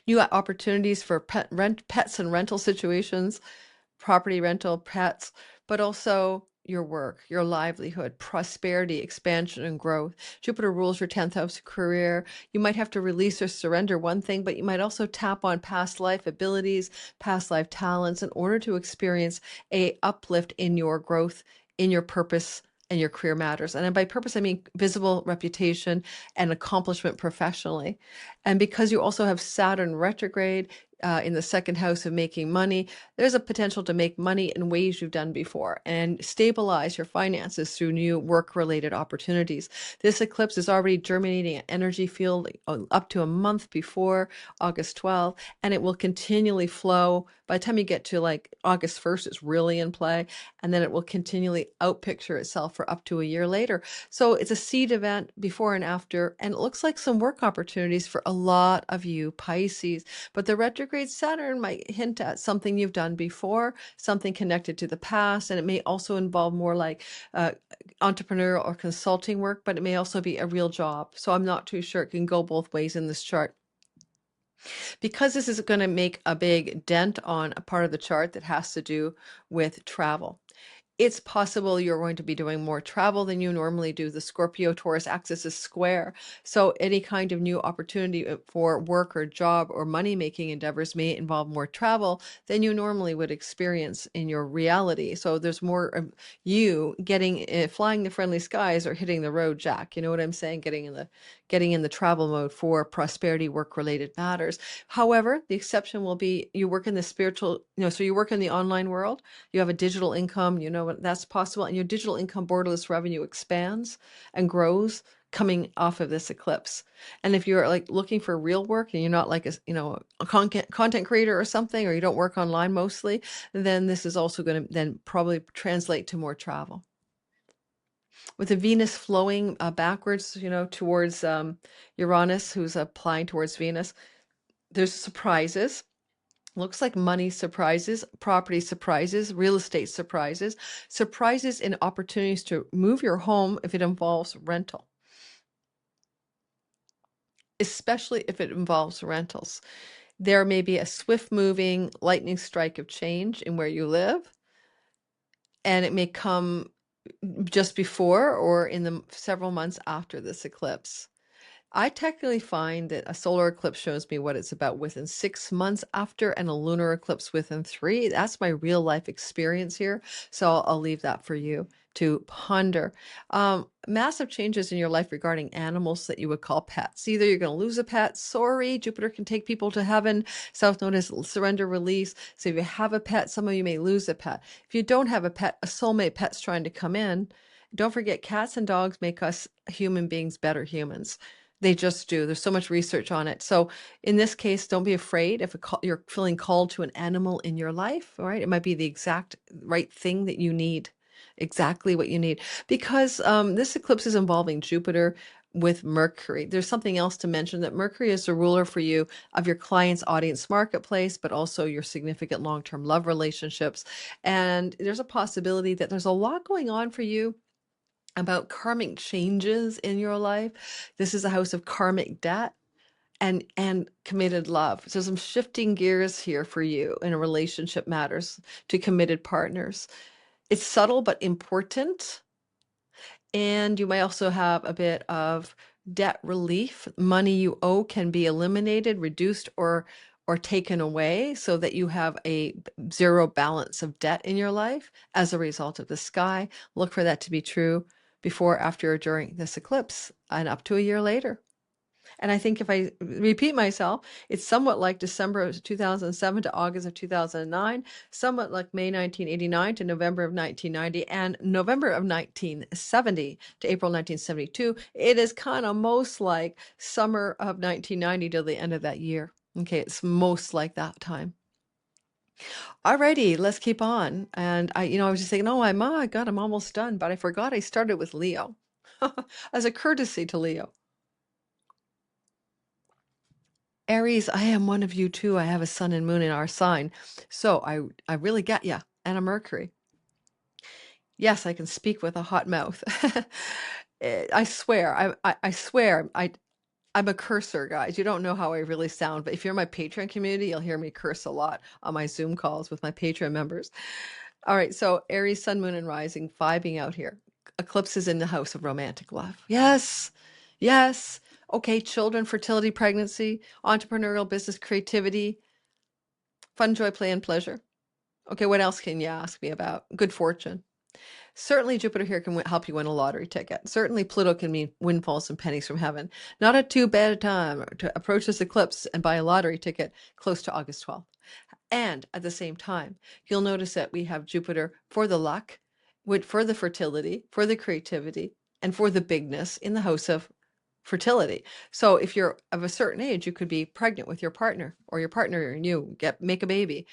You got opportunities for pets and rental situations, property rental, pets, but also your work, your livelihood, prosperity, expansion, and growth. Jupiter rules your 10th house career. You might have to release or surrender one thing, but you might also tap on past life abilities, past life talents in order to experience a uplift in your growth, in your purpose, and your career matters. And by purpose, I mean visible reputation and accomplishment professionally. And because you also have Saturn retrograde in the second house of making money, there's a potential to make money in ways you've done before and stabilize your finances through new work-related opportunities. This eclipse is already germinating an energy field up to a month before August 12th, and it will continually flow. By the time you get to like August 1st, it's really in play, and then it will continually outpicture itself for up to a year later. So it's a seed event before and after, and it looks like some work opportunities for a lot of you Pisces, but the retrograde retrograde Saturn might hint at something you've done before, something connected to the past, and it may also involve more like entrepreneurial or consulting work, but it may also be a real job. So I'm not too sure. It can go both ways in this chart. Because this is going to make a big dent on a part of the chart that has to do with travel. It's possible you're going to be doing more travel than you normally do. The Scorpio Taurus axis is square. So any kind of new opportunity for work or job or money-making endeavors may involve more travel than you normally would experience in your reality. So there's more of you getting flying the friendly skies or hitting the road, Jack. You know what I'm saying? Getting in the travel mode for prosperity work-related matters. However, the exception will be you work in the spiritual, so you work in the online world, you have a digital income, that's possible, and your digital income borderless revenue expands and grows coming off of this eclipse. And if you're like looking for real work and you're not like a content creator or something, or you don't work online mostly, then this is also going to then probably translate to more travel. With the Venus flowing backwards, towards Uranus, who's applying towards Venus, there's surprises. Looks like money surprises, property surprises, real estate surprises, surprises in opportunities to move your home if it involves rental, especially if it involves rentals. There may be a swift moving lightning strike of change in where you live, and it may come just before or in the several months after this eclipse. I technically find that a solar eclipse shows me what it's about within 6 months after, and a lunar eclipse within 3. That's my real life experience here. So I'll leave that for you to ponder. Massive changes in your life regarding animals that you would call pets. Either you're going to lose a pet. Sorry, Jupiter can take people to heaven, south known as surrender release. So if you have a pet, some of you may lose a pet. If you don't have a pet, a soulmate pet's trying to come in. Don't forget, cats and dogs make us human beings better humans. They just do. There's so much research on it. So in this case, don't be afraid if you're feeling called to an animal in your life, all right? It might be the exact right thing that you need, exactly what you need. Because this eclipse is involving Jupiter with Mercury. There's something else to mention, that Mercury is the ruler for you of your client's audience marketplace, but also your significant long-term love relationships. And there's a possibility that there's a lot going on for you about karmic changes in your life. This is a house of karmic debt and committed love. So some shifting gears here for you in a relationship matters to committed partners. It's subtle but important. And you might also have a bit of debt relief. Money you owe can be eliminated, reduced, or taken away, so that you have a zero balance of debt in your life as a result of the sky. Look for that to be true before, after, or during this eclipse, and up to a year later. And I think if I repeat myself, it's somewhat like December of 2007 to August of 2009, somewhat like May 1989 to November of 1990, and November of 1970 to April 1972. It is kind of most like summer of 1990 till the end of that year. Okay, it's most like that time. Alrighty, let's keep on. And I was just thinking, oh my God, I'm almost done, but I forgot I started with Leo as a courtesy to Leo. Aries, I am one of you too. I have a sun and moon in our sign. So I really get ya. And a Mercury. Yes, I can speak with a hot mouth. I swear, I swear, I'm a cursor, guys. You don't know how I really sound, but if you're in my Patreon community, you'll hear me curse a lot on my Zoom calls with my Patreon members. All right, so Aries, sun, moon, and rising, vibing out here. Eclipses in the house of romantic love. Yes, yes. Okay, children, fertility, pregnancy, entrepreneurial business, creativity, fun, joy, play, and pleasure. Okay, what else can you ask me about? Good fortune. Certainly Jupiter here can help you win a lottery ticket. Certainly Pluto can mean windfalls and pennies from heaven. Not a too bad a time to approach this eclipse and buy a lottery ticket close to August 12th. And at the same time, you'll notice that we have Jupiter for the luck, for the fertility, for the creativity, and for the bigness in the house of fertility. So if you're of a certain age, you could be pregnant with your partner, or your partner and you make a baby.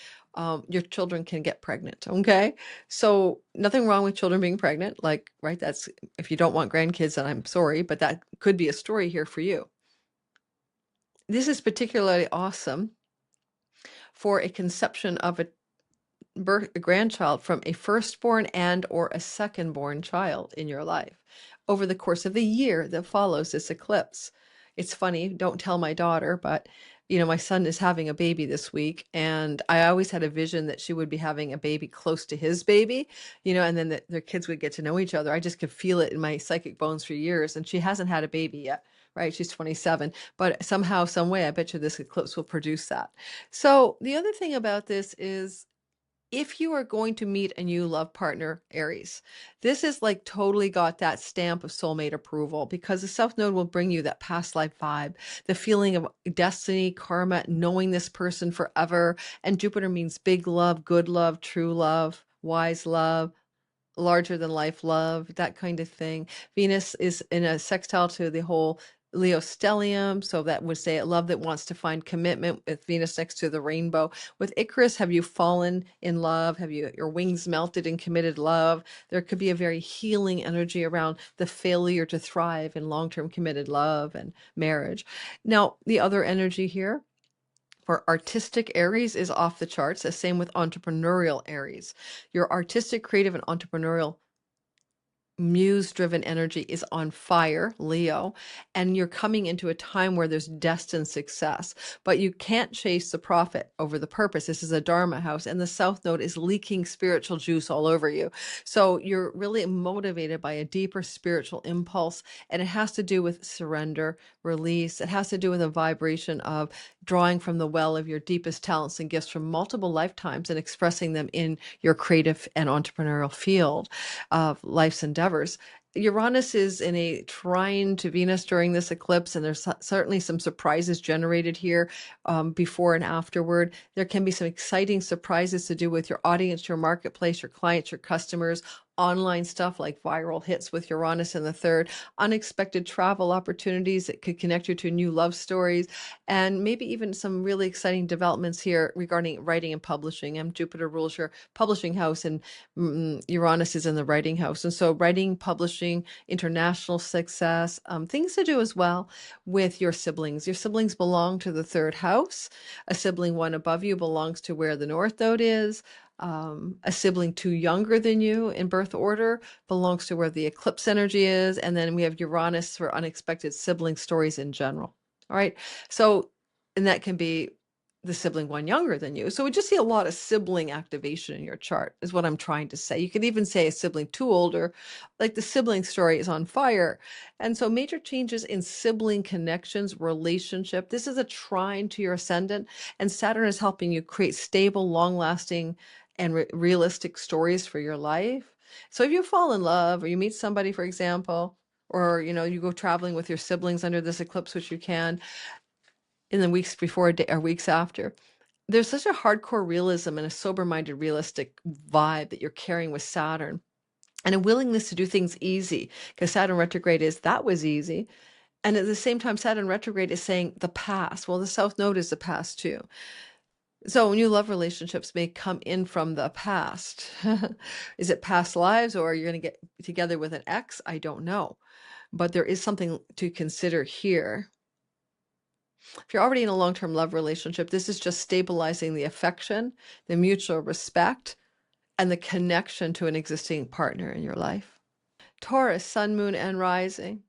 Your children can get pregnant. Okay. So nothing wrong with children being pregnant. Like, right. That's, if you don't want grandkids, then I'm sorry, but that could be a story here for you. This is particularly awesome for a conception of a grandchild from a firstborn and or a secondborn child in your life over the course of the year that follows this eclipse. It's funny, don't tell my daughter, but my son is having a baby this week, and I always had a vision that she would be having a baby close to his baby, and then their kids would get to know each other. I just could feel it in my psychic bones for years, and she hasn't had a baby yet, right? She's 27, but somehow, some way, I bet you this eclipse will produce that. So the other thing about this is, if you are going to meet a new love partner, Aries, this is like totally got that stamp of soulmate approval, because the South Node will bring you that past life vibe, the feeling of destiny, karma, knowing this person forever. And Jupiter means big love, good love, true love, wise love, larger than life love, that kind of thing. Venus is in a sextile to the whole Leo stellium, so that would say a love that wants to find commitment, with Venus next to the rainbow. With Icarus, have you fallen in love? Have your wings melted in committed love? There could be a very healing energy around the failure to thrive in long-term committed love and marriage. Now, the other energy here for artistic Aries is off the charts. The same with entrepreneurial Aries. Your artistic, creative, and entrepreneurial muse-driven energy is on fire, Leo, and you're coming into a time where there's destined success, but you can't chase the profit over the purpose. This is a Dharma house, and the South Node is leaking spiritual juice all over you. So you're really motivated by a deeper spiritual impulse, and it has to do with surrender, release. It has to do with a vibration of drawing from the well of your deepest talents and gifts from multiple lifetimes and expressing them in your creative and entrepreneurial field of life's endeavors. Uranus is in a trine to Venus during this eclipse, and there's certainly some surprises generated here before and afterward. There can be some exciting surprises to do with your audience, your marketplace, your clients, your customers, online stuff like viral hits with Uranus in the third, unexpected travel opportunities that could connect you to new love stories, and maybe even some really exciting developments here regarding writing and publishing. And Jupiter rules your publishing house, and Uranus is in the writing house. And so writing, publishing, international success, things to do as well with your siblings. Your siblings belong to the third house. A sibling one above you belongs to where the North Node is. A sibling two younger than you in birth order belongs to where the eclipse energy is. And then we have Uranus for unexpected sibling stories in general. All right. So, and that can be the sibling one younger than you. So we just see a lot of sibling activation in your chart, is what I'm trying to say. You could even say a sibling two older, like the sibling story is on fire. And so major changes in sibling connections, relationship. This is a trine to your ascendant, and Saturn is helping you create stable, long-lasting, and realistic stories for your life. So if you fall in love, or you meet somebody, for example, or you go traveling with your siblings under this eclipse, which you can in the weeks before or weeks after, there's such a hardcore realism and a sober-minded realistic vibe that you're carrying with Saturn, and a willingness to do things easy, because Saturn retrograde is that was easy. And at the same time, Saturn retrograde is saying the past. Well, the South Node is the past too. So new love relationships may come in from the past. Is it past lives, or you're going to get together with an ex? I don't know. But there is something to consider here. If you're already in a long-term love relationship, this is just stabilizing the affection, the mutual respect, and the connection to an existing partner in your life. Taurus, sun, moon, and rising.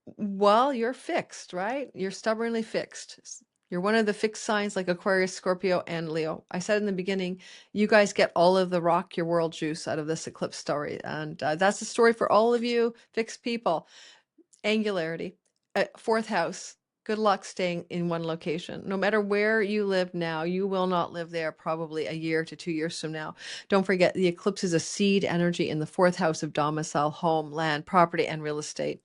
Well, you're fixed, right? You're stubbornly fixed. You're one of the fixed signs like Aquarius, Scorpio, and Leo. I said in the beginning, you guys get all of the rock your world juice out of this eclipse story. And that's the story for all of you fixed people. Angularity, fourth house. Good luck staying in one location. No matter where you live now, you will not live there probably a year to 2 years from now. Don't forget, the eclipse is a seed energy in the fourth house of domicile, home, land, property, and real estate.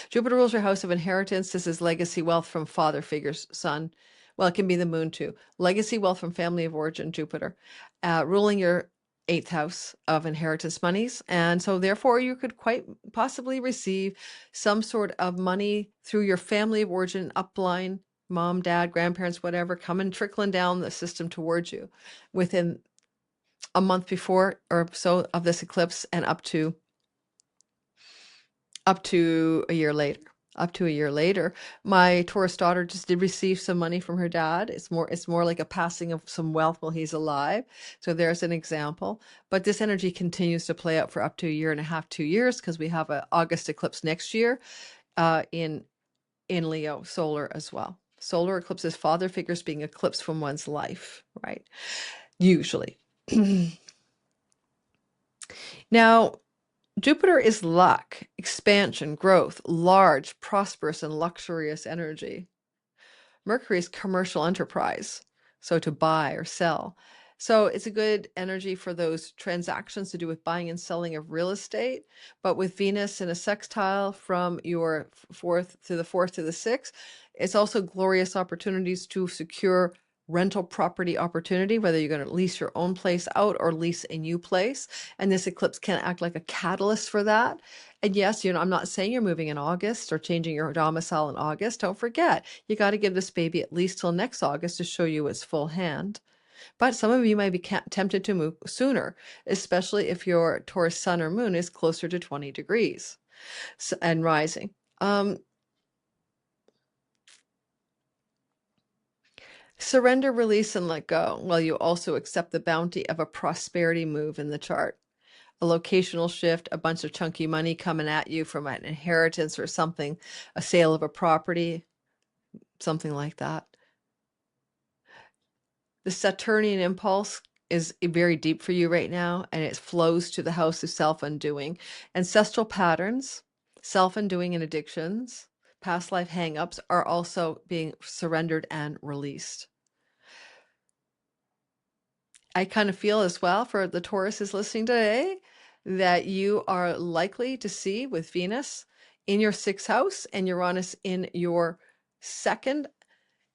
Jupiter rules your house of inheritance. This is legacy wealth from father figures, son. Well, it can be the moon too. Legacy wealth from family of origin, Jupiter, ruling your eighth house of inheritance monies. And so therefore you could quite possibly receive some sort of money through your family of origin, upline, mom, dad, grandparents, whatever, coming trickling down the system towards you within a month before or so of this eclipse, and up to a year later. up to a year later. My Taurus daughter just did receive some money from her dad. It's more like a passing of some wealth while he's alive. So there's an example. But this energy continues to play out for up to a year and a half, 2 years, because we have an August eclipse next year in Leo solar as well. Solar eclipses, father figures being eclipsed from one's life, right? Usually. Now, Jupiter is luck, expansion, growth, large, prosperous, and luxurious energy. Mercury is commercial enterprise, so to buy or sell. So it's a good energy for those transactions to do with buying and selling of real estate. But with Venus in a sextile from your fourth to the sixth, it's also glorious opportunities to secure rental property opportunity, whether you're going to lease your own place out or lease a new place. And this eclipse can act like a catalyst for that. And yes, I'm not saying you're moving in August or changing your domicile in August. Don't forget, you got to give this baby at least till next August to show you its full hand. But some of you might be tempted to move sooner, especially if your Taurus sun or moon is closer to 20 degrees and rising. Surrender, release, and let go, while you also accept the bounty of a prosperity move in the chart. A locational shift, a bunch of chunky money coming at you from an inheritance or something, a sale of a property, something like that. The Saturnian impulse is very deep for you right now, and it flows to the house of self-undoing. Ancestral patterns, self-undoing and addictions, past life hang-ups are also being surrendered and released. I kind of feel as well, for the Tauruses listening today, that you are likely to see with Venus in your sixth house and Uranus in your second,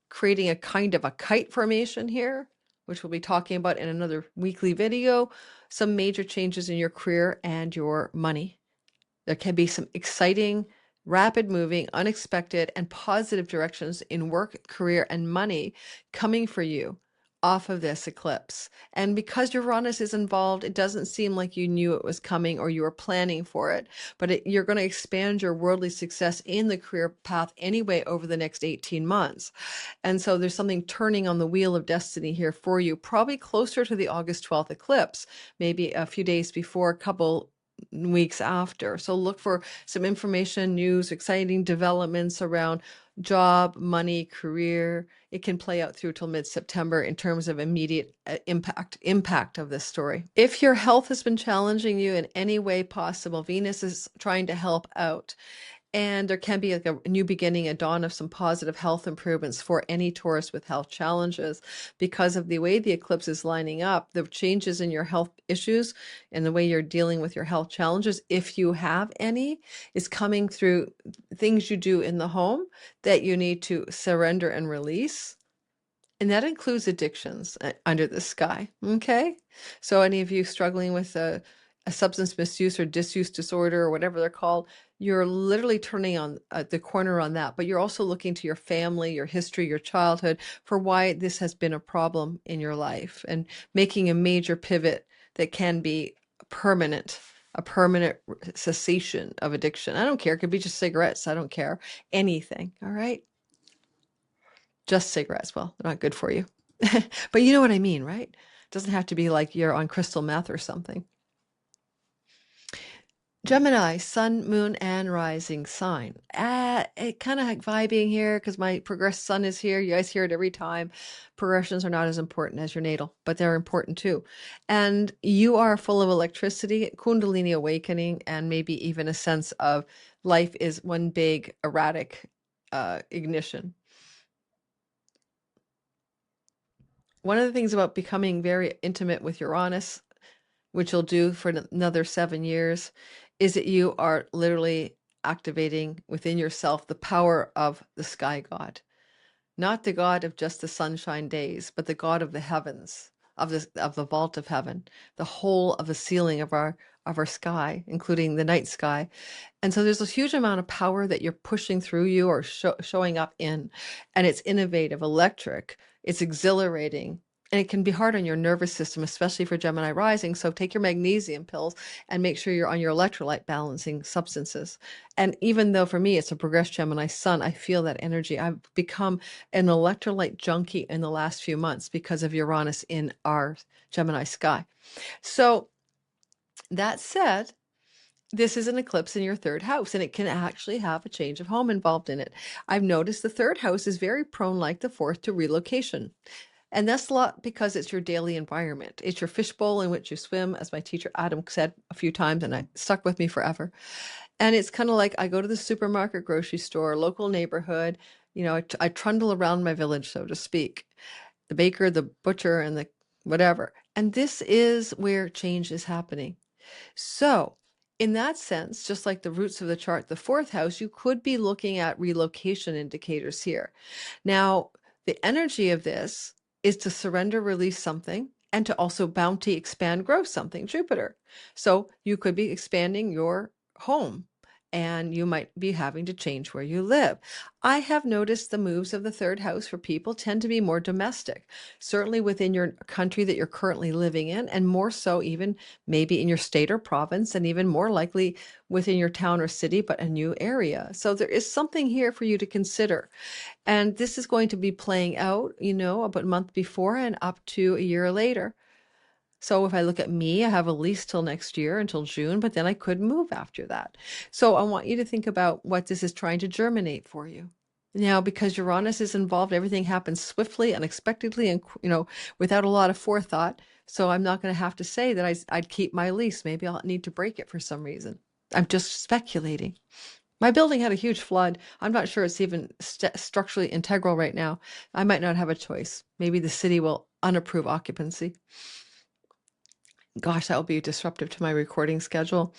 creating a kind of a kite formation here, which we'll be talking about in another weekly video, some major changes in your career and your money. There can be some exciting, rapid moving, unexpected, and positive directions in work, career, and money coming for you off of this eclipse. And because Uranus is involved, it doesn't seem like you knew it was coming or you were planning for it, but you're going to expand your worldly success in the career path anyway over the next 18 months. And so there's something turning on the wheel of destiny here for you, probably closer to the August 12th eclipse, maybe a few days before, a couple weeks after. So look for some information, news, exciting developments around job, money, career. It can play out through till mid-September in terms of immediate impact of this story. If your health has been challenging you in any way possible, Venus is trying to help out. And there can be like a new beginning, a dawn of some positive health improvements for any Taurus with health challenges because of the way the eclipse is lining up. The changes in your health issues and the way you're dealing with your health challenges, if you have any, is coming through things you do in the home that you need to surrender and release. And that includes addictions under the sky. Okay. So any of you struggling with a substance misuse or disuse disorder or whatever they're called, you're literally turning on the corner on that. But you're also looking to your family, your history, your childhood for why this has been a problem in your life and making a major pivot that can be permanent, a permanent cessation of addiction. I don't care. It could be just cigarettes. I don't care. Anything. All right. Just cigarettes. Well, they're not good for you. But you know what I mean, right? It doesn't have to be like you're on crystal meth or something. Gemini, sun, moon, and rising sign. It kind of vibing here because my progressed sun is here. You guys hear it every time. Progressions are not as important as your natal, but they're important too. And you are full of electricity, Kundalini awakening, and maybe even a sense of life is one big erratic ignition. One of the things about becoming very intimate with Uranus, which you'll do for another 7 years, is that you are literally activating within yourself the power of the sky god. Not the god of just the sunshine days, but the god of the heavens, of the vault of heaven, the whole of the ceiling of our sky, including the night sky. And so there's a huge amount of power that you're pushing through you or showing up in, and it's innovative, electric, it's exhilarating, And it can be hard on your nervous system, especially for Gemini rising. So take your magnesium pills and make sure you're on your electrolyte balancing substances. And even though for me it's a progressed Gemini sun, I feel that energy. I've become an electrolyte junkie in the last few months because of Uranus in our Gemini sky. So that said, this is an eclipse in your third house, and it can actually have a change of home involved in it. I've noticed the third house is very prone, like the fourth, to relocation. And that's a lot because it's your daily environment. It's your fishbowl in which you swim, as my teacher Adam said a few times, and it stuck with me forever. And it's kind of like I go to the supermarket, grocery store, local neighborhood, I trundle around my village, so to speak, the baker, the butcher, and the whatever. And this is where change is happening. So, in that sense, just like the roots of the chart, the fourth house, you could be looking at relocation indicators here. Now, the energy of this is to surrender, release something, and to also bounty, expand, grow something, Jupiter. So you could be expanding your home and you might be having to change where you live. I have noticed the moves of the third house for people tend to be more domestic, certainly within your country that you're currently living in, and more so even maybe in your state or province, and even more likely within your town or city, but a new area. So there is something here for you to consider. And this is going to be playing out, about a month before and up to a year later. So if I look at me, I have a lease till next year, until June, but then I could move after that. So I want you to think about what this is trying to germinate for you. Now, because Uranus is involved, everything happens swiftly, unexpectedly, and, without a lot of forethought. So I'm not going to have to say that I'd keep my lease. Maybe I'll need to break it for some reason. I'm just speculating. My building had a huge flood. I'm not sure it's even structurally integral right now. I might not have a choice. Maybe the city will unapprove occupancy. Gosh, that will be disruptive to my recording schedule.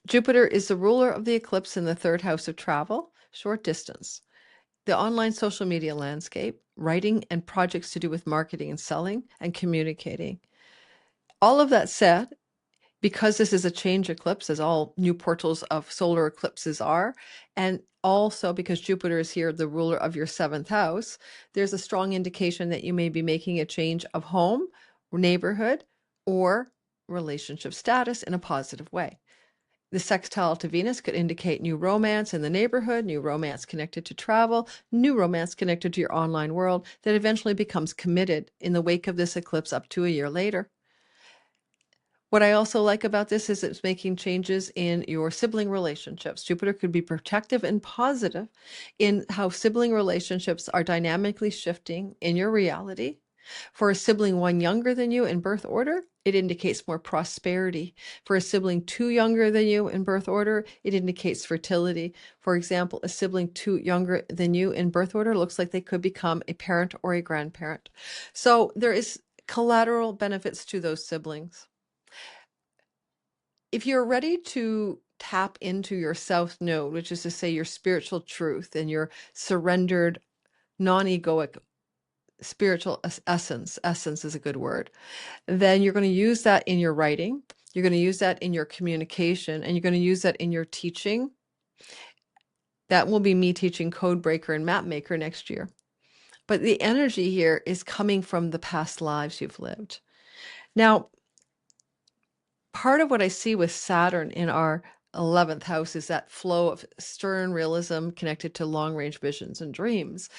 Jupiter is the ruler of the eclipse in the third house of travel, short distance, the online social media landscape, writing, and projects to do with marketing and selling and communicating. All of that said, because this is a change eclipse, as all new portals of solar eclipses are, and also because Jupiter is here, the ruler of your seventh house, there's a strong indication that you may be making a change of home, neighborhood, or relationship status in a positive way. The sextile to Venus could indicate new romance in the neighborhood, new romance connected to travel, new romance connected to your online world that eventually becomes committed in the wake of this eclipse up to a year later. What I also like about this is it's making changes in your sibling relationships. Jupiter could be protective and positive in how sibling relationships are dynamically shifting in your reality. For a sibling one younger than you in birth order, it indicates more prosperity. For a sibling two younger than you in birth order, it indicates fertility. For example, a sibling two younger than you in birth order looks like they could become a parent or a grandparent. So there is collateral benefits to those siblings. If you're ready to tap into your South Node, which is to say your spiritual truth and your surrendered, non-egoic spiritual essence is a good word, then you're going to use that in your writing, you're going to use that in your communication, and you're going to use that in your teaching. That will be me teaching Code Breaker and Map Maker next year. But the energy here is coming from the past lives you've lived. Now, part of what I see with Saturn in our 11th house is that flow of stern realism connected to long-range visions and dreams.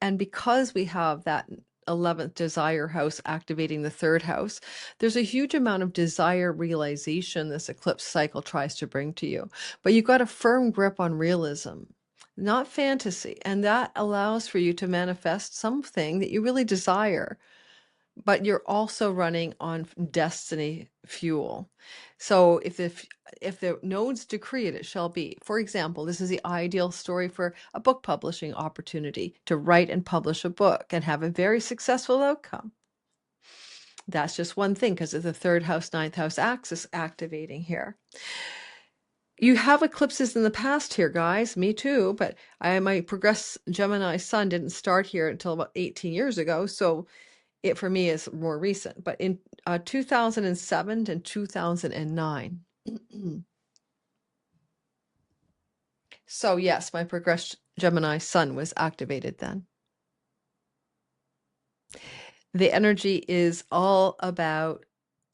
And because we have that 11th desire house activating the third house, there's a huge amount of desire realization this eclipse cycle tries to bring to you. But you've got a firm grip on realism, not fantasy. And that allows for you to manifest something that you really desire, but you're also running on destiny fuel. So if the nodes decree it, it shall be. For example, this is the ideal story for a book publishing opportunity, to write and publish a book and have a very successful outcome. That's just one thing because of the third house, ninth house axis activating here. You have eclipses in the past here, guys. Me too, but my progress Gemini sun didn't start here until about 18 years ago. So it for me is more recent, but in 2007 and 2009. So yes, my progressed Gemini sun was activated then. The energy is all about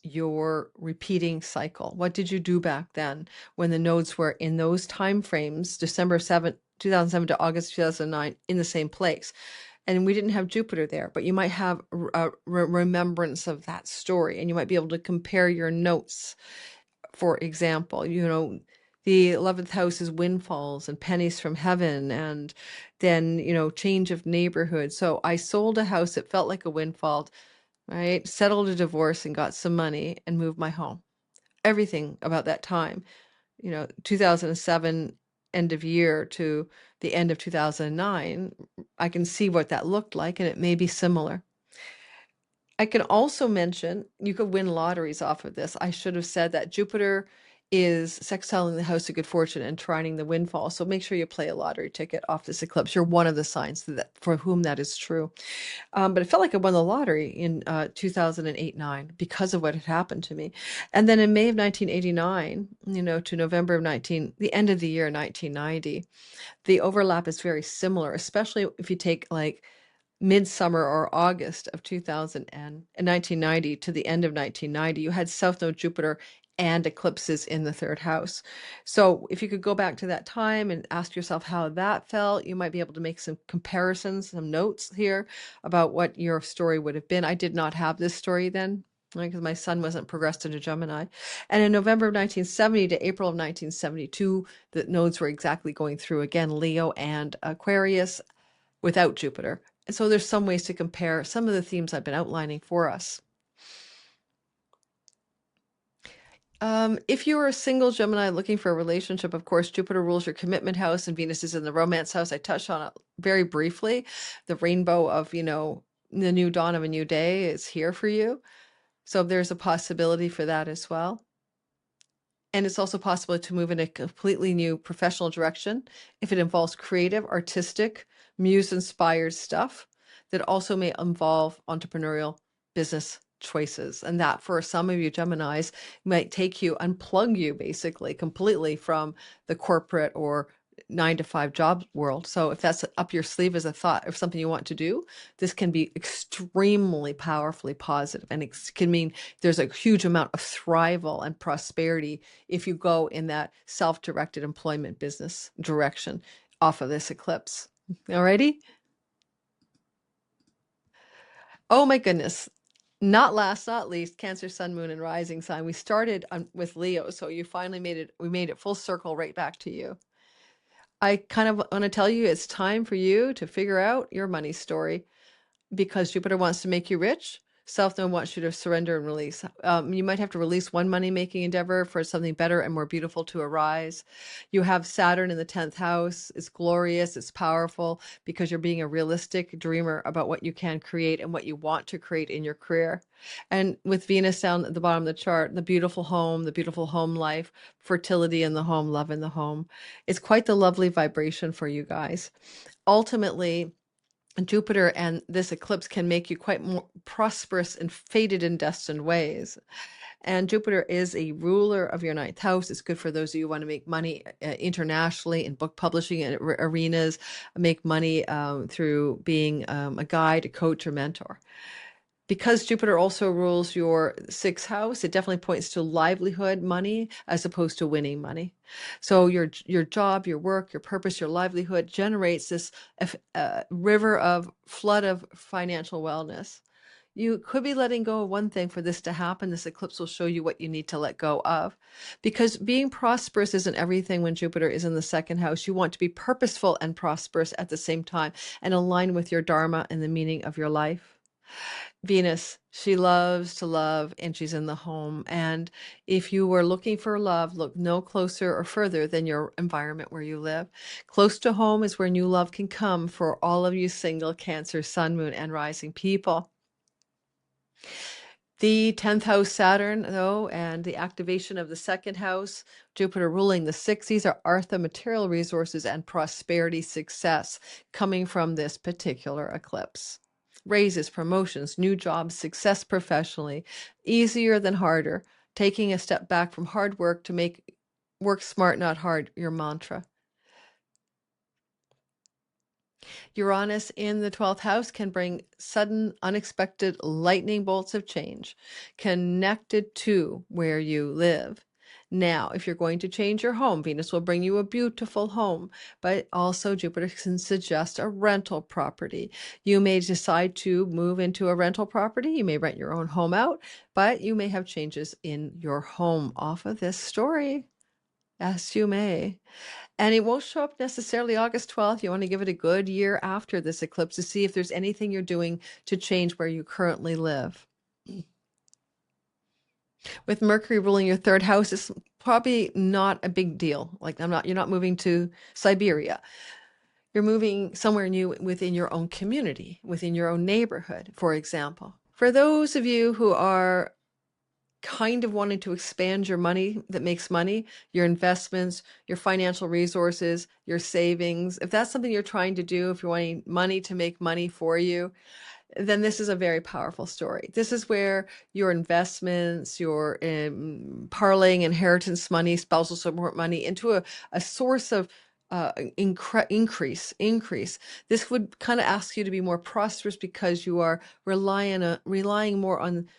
your repeating cycle. What did you do back then when the nodes were in those time frames, December 7th, 2007 to August 2009, in the same place? And we didn't have Jupiter there, but you might have a remembrance of that story, and you might be able to compare your notes. For example, the 11th house is windfalls and pennies from heaven, and then, change of neighborhood. So I sold a house that felt like a windfall, right? Settled a divorce and got some money and moved my home. Everything about that time, 2007 end of year to the end of 2009, I can see what that looked like, and it may be similar. I can also mention you could win lotteries off of this. I should have said that Jupiter is sextiling the house of good fortune and trining the windfall. So make sure you play a lottery ticket off this eclipse. You're one of the signs for whom that is true. But it felt like I won the lottery in 2008-9 because of what had happened to me. And then in May of 1989, to November of the end of the year 1990, the overlap is very similar, especially if you take like midsummer or August of 1990 to the end of 1990, you had South Node Jupiter and eclipses in the third house. So if you could go back to that time and ask yourself how that felt, you might be able to make some comparisons, some notes here about what your story would have been. I did not have this story then, right, because my sun wasn't progressed into Gemini. And in November of 1970 to April of 1972, the nodes were exactly going through again, Leo and Aquarius without Jupiter. And so there's some ways to compare some of the themes I've been outlining for us. If you are a single Gemini looking for a relationship, of course, Jupiter rules your commitment house and Venus is in the romance house. I touched on it very briefly. The rainbow of, the new dawn of a new day is here for you. So there's a possibility for that as well. And it's also possible to move in a completely new professional direction if it involves creative, artistic, muse-inspired stuff that also may involve entrepreneurial business choices. And that for some of you Geminis might unplug you basically completely from the corporate or 9-to-5 job world. So if that's up your sleeve as a thought of something you want to do, this can be extremely powerfully positive, and it can mean there's a huge amount of thrival and prosperity if you go in that self-directed employment business direction off of this eclipse. Alrighty? Oh my goodness. Not last, not least, Cancer, Sun, Moon, and Rising sign. We started with Leo, so we made it full circle right back to you. I kind of want to tell you it's time for you to figure out your money story, because Jupiter wants to make you rich. South Node wants you to surrender and release. You might have to release one money-making endeavor for something better and more beautiful to arise. You have Saturn in the 10th house. It's glorious. It's powerful because you're being a realistic dreamer about what you can create and what you want to create in your career. And with Venus down at the bottom of the chart, the beautiful home life, fertility in the home, love in the home. It's quite the lovely vibration for you guys. Ultimately, Jupiter and this eclipse can make you quite more prosperous in fated and destined ways. And Jupiter is a ruler of your 9th house. It's good for those of you who want to make money internationally in book publishing arenas, make money through being a guide, a coach, or mentor. Because Jupiter also rules your 6th house, it definitely points to livelihood money as opposed to winning money. So your job, your work, your purpose, your livelihood generates this flood of financial wellness. You could be letting go of one thing for this to happen. This eclipse will show you what you need to let go of. Because being prosperous isn't everything when Jupiter is in the 2nd house. You want to be purposeful and prosperous at the same time and align with your dharma and the meaning of your life. Venus, she loves to love, and she's in the home. And if you were looking for love, look no closer or further than your environment where you live. Close to home is where new love can come for all of you single Cancer, Sun, Moon, and Rising people. The 10th house Saturn, though, and the activation of the 2nd house, Jupiter ruling the 6th, these are Artha material resources and prosperity success coming from this particular eclipse. Raises, promotions, new jobs, success professionally, easier than harder, taking a step back from hard work to make work smart, not hard, your mantra. Uranus in the 12th house can bring sudden, unexpected lightning bolts of change connected to where you live. Now, if you're going to change your home, Venus will bring you a beautiful home, but also Jupiter can suggest a rental property. You may decide to move into a rental property. You may rent your own home out, but you may have changes in your home off of this story. Yes, you may. And it won't show up necessarily August 12th. You want to give it a good year after this eclipse to see if there's anything you're doing to change where you currently live. With Mercury ruling your third house, it's probably not a big deal. Like you're not moving to Siberia. You're moving somewhere new within your own community, within your own neighborhood, for example. For those of you who are kind of wanting to expand your money that makes money, your investments, your financial resources, your savings, if that's something you're trying to do, if you're wanting money to make money for you, then this is a very powerful story. This is where your investments, your parlaying inheritance money, spousal support money into a source of increase. This would kind of ask you to be more prosperous because you are relying more on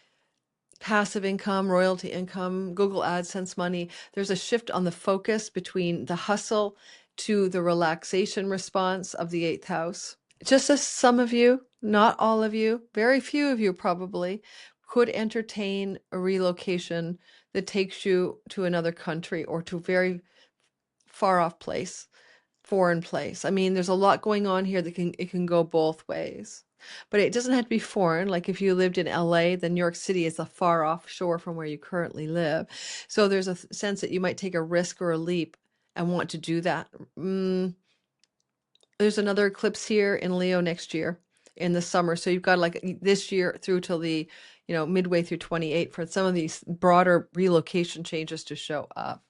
passive income, royalty income, Google AdSense money. There's a shift on the focus between the hustle to the relaxation response of the 8th house. Just as some of you, not all of you, very few of you probably, could entertain a relocation that takes you to another country or to a very far off place, foreign place. I mean, there's a lot going on here that it can go both ways. But it doesn't have to be foreign. Like if you lived in LA, then New York City is a far offshore from where you currently live. So there's a sense that you might take a risk or a leap and want to do that. There's another eclipse here in Leo next year in the summer. So you've got like this year through till the, midway through 28 for some of these broader relocation changes to show up.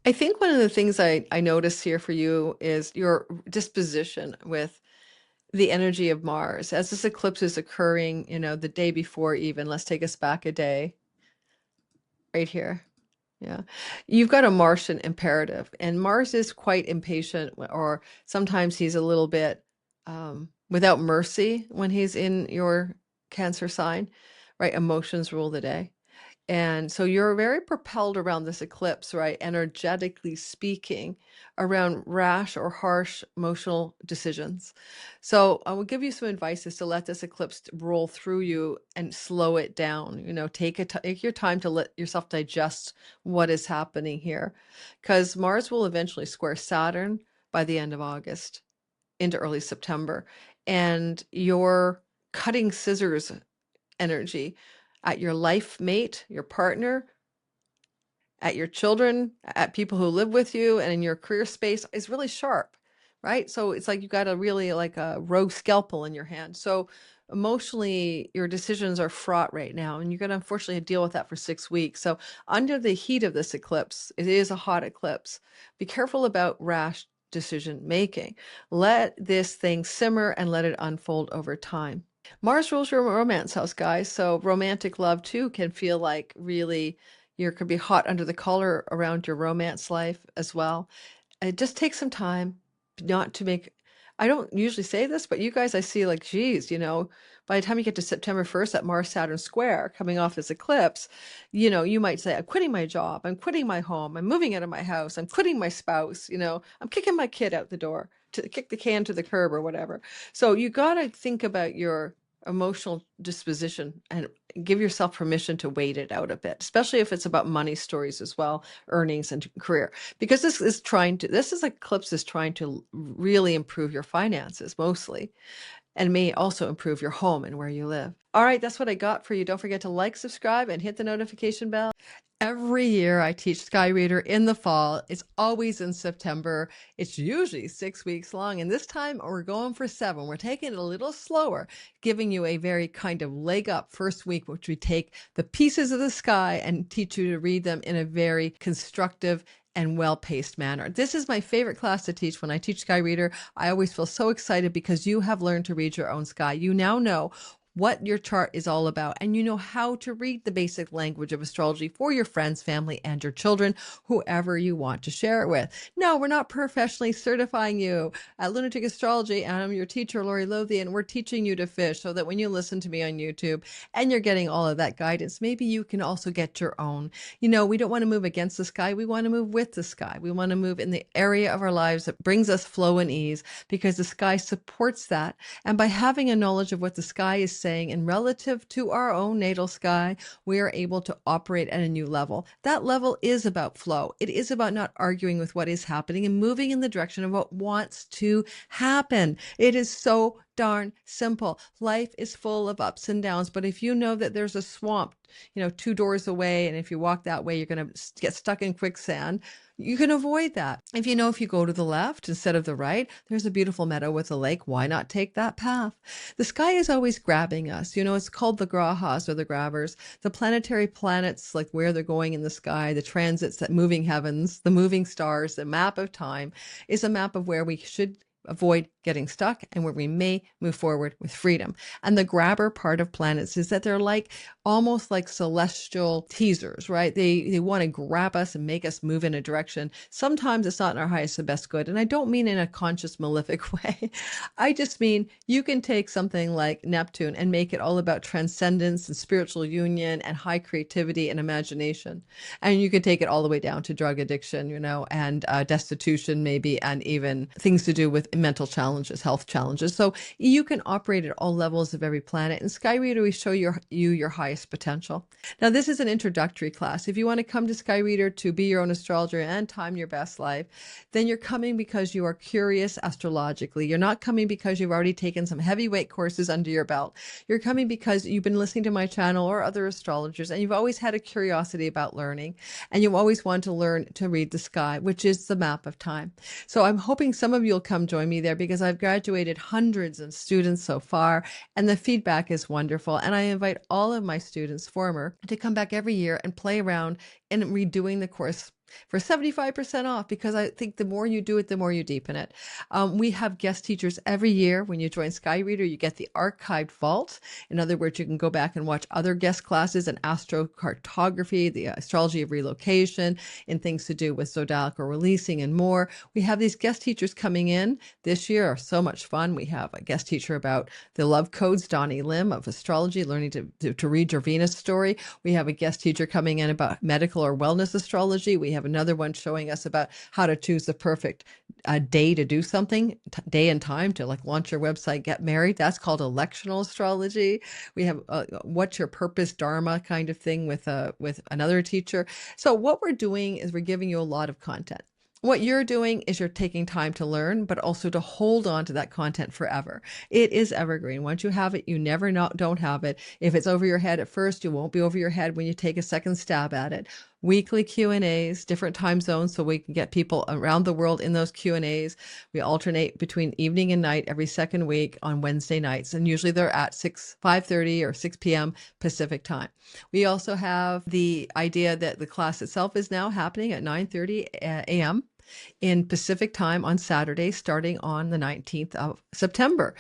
I think one of the things I notice here for you is your disposition with the energy of Mars. As this eclipse is occurring, the day before even, let's take us back a day, right here. Yeah. You've got a Martian imperative, and Mars is quite impatient, or sometimes he's a little bit without mercy when he's in your Cancer sign, right? Emotions rule the day. And so you're very propelled around this eclipse, right? Energetically speaking, around rash or harsh emotional decisions. So I will give you some advice is to let this eclipse roll through you and slow it down. Take your time to let yourself digest what is happening here, because Mars will eventually square Saturn by the end of August into early September, and your cutting scissors energy at your life mate, your partner, at your children, at people who live with you, and in your career space is really sharp, right? So it's like you got a really like a rogue scalpel in your hand. So emotionally, your decisions are fraught right now, and you're going to unfortunately deal with that for 6 weeks. So under the heat of this eclipse, it is a hot eclipse. Be careful about rash decision making. Let this thing simmer and let it unfold over time. Mars rules your romance house, guys. So romantic love too can feel like really you could be hot under the collar around your romance life as well. It just takes some time not to make. I don't usually say this, but you guys, I see like, geez, by the time you get to September 1st, that Mars Saturn square coming off this eclipse, you might say, I'm quitting my job, I'm quitting my home, I'm moving out of my house, I'm quitting my spouse, I'm kicking my kid out the door to kick the can to the curb or whatever. So you got to think about your emotional disposition and give yourself permission to wait it out a bit, especially if it's about money stories as well, earnings and career, because this eclipse is trying to really improve your finances mostly, and may also improve your home and where you live. All right, that's what I got for you. Don't forget to like, subscribe, and hit the notification bell. Every year I teach Sky Reader in the fall. It's always in September. It's usually 6 weeks long, and this time we're going for 7. We're taking it a little slower, giving you a very kind of leg up first week, which we take the pieces of the sky and teach you to read them in a very constructive and well-paced manner. This is my favorite class to teach. When I teach Sky Reader, I always feel so excited because you have learned to read your own sky. You now know what your chart is all about, and you know how to read the basic language of astrology for your friends, family, and your children, whoever you want to share it with. No, we're not professionally certifying you at Lunatic Astrology, and I'm your teacher, Lori Lothian. We're teaching you to fish so that when you listen to me on YouTube and you're getting all of that guidance, maybe you can also get your own. You know, we don't want to move against the sky. We want to move with the sky. We want to move in the area of our lives that brings us flow and ease, because the sky supports that. And by having a knowledge of what the sky is saying and relative to our own natal sky, we are able to operate at a new level. That level is about flow. It is about not arguing with what is happening and moving in the direction of what wants to happen. It is so darn simple. Life is full of ups and downs, but if you know that there's a swamp, 2 doors away, and if you walk that way, you're going to get stuck in quicksand, you can avoid that. If you go to the left instead of the right, there's a beautiful meadow with a lake. Why not take that path? The sky is always grabbing us. It's called the grahas, or the grabbers. The planetary planets, like where they're going in the sky, the transits, that moving heavens, the moving stars, the map of time is a map of where we should avoid getting stuck and where we may move forward with freedom. And the grabber part of planets is that they're almost like celestial teasers, right? They want to grab us and make us move in a direction. Sometimes it's not in our highest and best good. And I don't mean in a conscious, malefic way. I just mean you can take something like Neptune and make it all about transcendence and spiritual union and high creativity and imagination. And you can take it all the way down to drug addiction, and destitution maybe, and even things to do with mental challenges, health challenges. So you can operate at all levels of every planet. In Sky Reader, we show you your highest potential. Now, this is an introductory class. If you want to come to Sky Reader to be your own astrologer and time your best life, then you're coming because you are curious astrologically. You're not coming because you've already taken some heavyweight courses under your belt. You're coming because you've been listening to my channel or other astrologers, and you've always had a curiosity about learning, and you always want to learn to read the sky, which is the map of time. So I'm hoping some of you will come join me there, because I've graduated hundreds of students so far, and the feedback is wonderful. And I invite all of my students, former, to come back every year and play around in redoing the course for 75% off, because I think the more you do it, the more you deepen it. We have guest teachers every year. When you join Sky Reader, you get the archived vault. In other words, you can go back and watch other guest classes in astrocartography, the astrology of relocation, and things to do with zodiacal releasing and more. We have these guest teachers coming in this year. Are so much fun. We have a guest teacher about the love codes, Donnie Lim of astrology, learning to read your Venus story. We have a guest teacher coming in about medical or wellness astrology. We have another one showing us about how to choose the perfect day to do something, day and time to launch your website, get married. That's called electional astrology. We have what's your purpose, dharma kind of thing with another teacher. So what we're doing is we're giving you a lot of content. What you're doing is you're taking time to learn, but also to hold on to that content forever. It is evergreen. Once you have it, you never don't have it. If it's over your head at first, it won't be over your head when you take a second stab at it. Weekly Q&As, different time zones, so we can get people around the world in those Q&As. We alternate between evening and night every second week on Wednesday nights, and usually they're at 5:30 or 6 p.m. Pacific time. We also have the idea that the class itself is now happening at 9:30 a.m. in Pacific time on Saturday, starting on the 19th of September.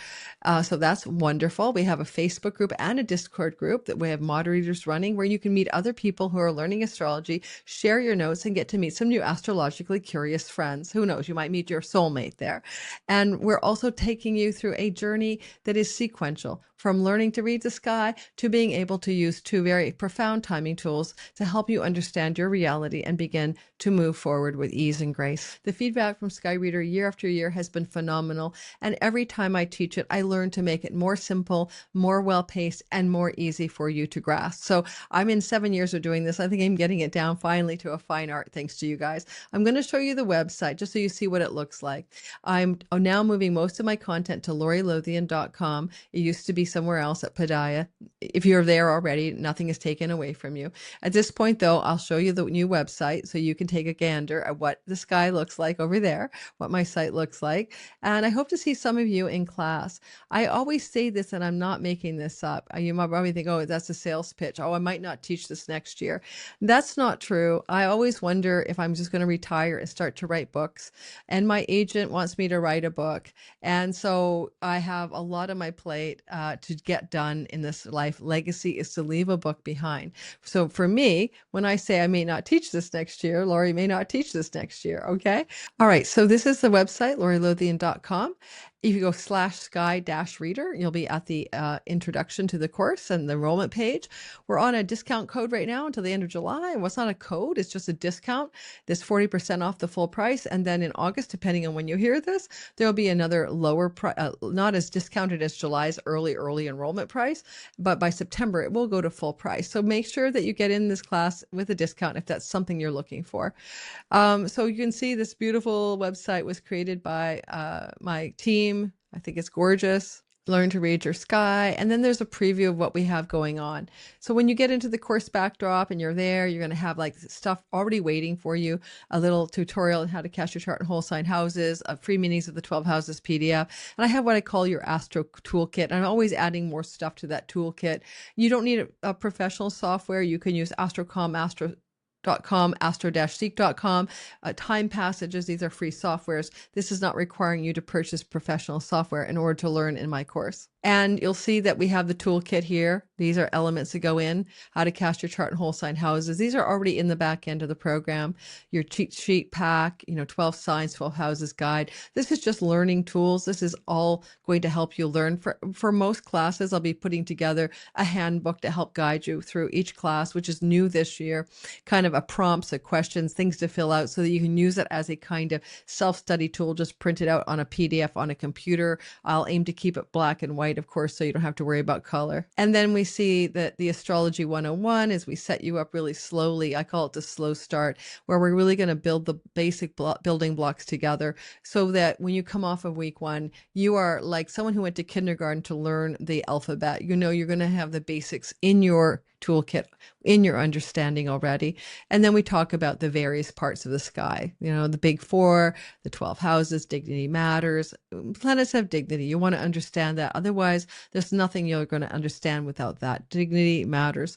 So that's wonderful. We have a Facebook group and a Discord group that we have moderators running, where you can meet other people who are learning astrology, share your notes, and get to meet some new astrologically curious friends. Who knows, you might meet your soulmate there. And we're also taking you through a journey that is sequential, from learning to read the sky to being able to use 2 very profound timing tools to help you understand your reality and begin to move forward with ease and grace. The feedback from Sky Reader year after year has been phenomenal, and every time I teach it, I learn to make it more simple, more well-paced, and more easy for you to grasp. So I'm in 7 years of doing this. I think I'm getting it down finally to a fine art, thanks to you guys. I'm going to show you the website just so you see what it looks like. I'm now moving most of my content to lorilothian.com. It used to be somewhere else at Padaya. If you're there already, nothing is taken away from you. At this point, though, I'll show you the new website so you can take a gander at what the sky looks like over there, what my site looks like. And I hope to see some of you in class. I always say this, and I'm not making this up. You might probably think, oh, that's a sales pitch. Oh, I might not teach this next year. That's not true. I always wonder if I'm just going to retire and start to write books. And my agent wants me to write a book. And so I have a lot on my plate to get done in this life. Legacy is to leave a book behind. So for me, when I say I may not teach this next year, Lori may not teach this next year. Okay. All right. So this is the website, lorilothian.com. If you go /sky-reader, you'll be at the introduction to the course and the enrollment page. We're on a discount code right now until the end of July. Well, it's not a code, it's just a discount. There's 40% off the full price. And then in August, depending on when you hear this, there'll be another lower price, not as discounted as July's early enrollment price, but by September, it will go to full price. So make sure that you get in this class with a discount if that's something you're looking for. So you can see this beautiful website was created by my team. I think it's gorgeous. Learn to read your sky. And then there's a preview of what we have going on. So when you get into the course backdrop and you're there, you're going to have like stuff already waiting for you, a little tutorial on how to cast your chart in whole sign houses, free minis of the 12 houses PDF. And I have what I call your Astro Toolkit. And I'm always adding more stuff to that toolkit. You don't need a professional software. You can use Astrocom, astro-seek.com, time passages. These are free softwares. This is not requiring you to purchase professional software in order to learn in my course. And you'll see that we have the toolkit here. These are elements that go in, how to cast your chart in whole sign houses. These are already in the back end of the program. Your cheat sheet pack, 12 signs, 12 houses guide. This is just learning tools. This is all going to help you learn. For most classes, I'll be putting together a handbook to help guide you through each class, which is new this year, kind of a prompts, a questions, things to fill out so that you can use it as a kind of self-study tool, just print it out on a PDF on a computer. I'll aim to keep it black and white, of course, so you don't have to worry about color. And then we see that the Astrology 101 is we set you up really slowly. I call it the slow start, where we're really going to build the basic building blocks together so that when you come off of week one, you are like someone who went to kindergarten to learn the alphabet. You're going to have the basics in your toolkit, in your understanding already. And then we talk about the various parts of the sky, the big four, the 12 houses, dignity matters. Planets have dignity. You want to understand that. Otherwise, there's nothing you're going to understand without that. Dignity matters.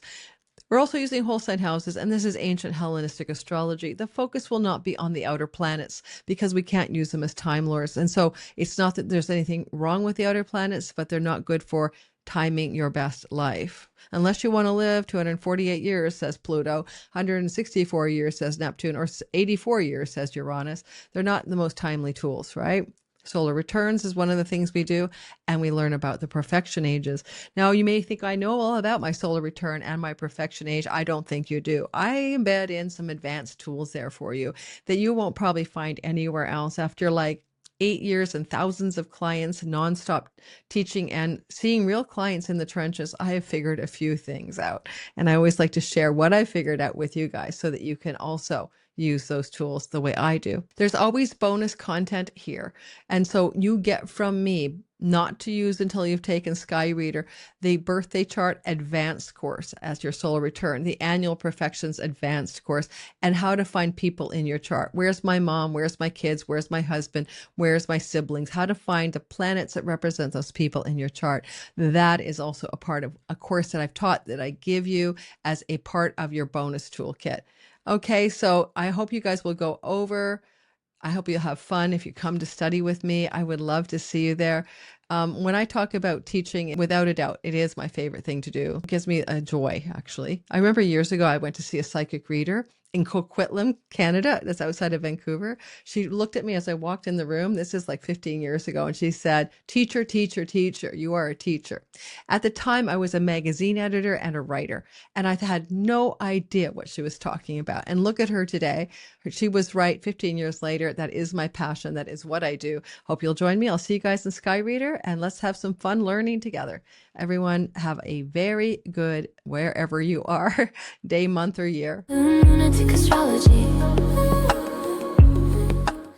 We're also using whole sign houses, and this is ancient Hellenistic astrology. The focus will not be on the outer planets because we can't use them as time lords. And so it's not that there's anything wrong with the outer planets, but they're not good for timing your best life. Unless you want to live 248 years, says Pluto, 164 years, says Neptune, or 84 years, says Uranus. They're not the most timely tools, right? Solar returns is one of the things we do, and we learn about the perfection ages. Now, you may think I know all about my solar return and my perfection age. I don't think you do. I embed in some advanced tools there for you that you won't probably find anywhere else after like 8 years and thousands of clients, nonstop teaching and seeing real clients in the trenches. I have figured a few things out, and I always like to share what I figured out with you guys so that you can also use those tools the way I do. There's always bonus content here. And so you get from me, not to use until you've taken Sky Reader, the birthday chart advanced course as your solar return, the annual perfections advanced course, and how to find people in your chart. Where's my mom? Where's my kids? Where's my husband? Where's my siblings? How to find the planets that represent those people in your chart. That is also a part of a course that I've taught that I give you as a part of your bonus toolkit. Okay, so I hope you guys will go over. I hope you'll have fun if you come to study with me. I would love to see you there. When I talk about teaching, without a doubt, it is my favorite thing to do. It gives me a joy, actually. I remember years ago, I went to see a psychic reader in Coquitlam, Canada. That's outside of Vancouver. She looked at me as I walked in the room. This is like 15 years ago. And she said, teacher, teacher, teacher, you are a teacher. At the time, I was a magazine editor and a writer, and I had no idea what she was talking about. And look at her today. She was right 15 years later. That is my passion. That is what I do. Hope you'll join me. I'll see you guys in Sky Reader, and let's have some fun learning together. Everyone have a very good, wherever you are, day, month, or year. Lunatic astrology.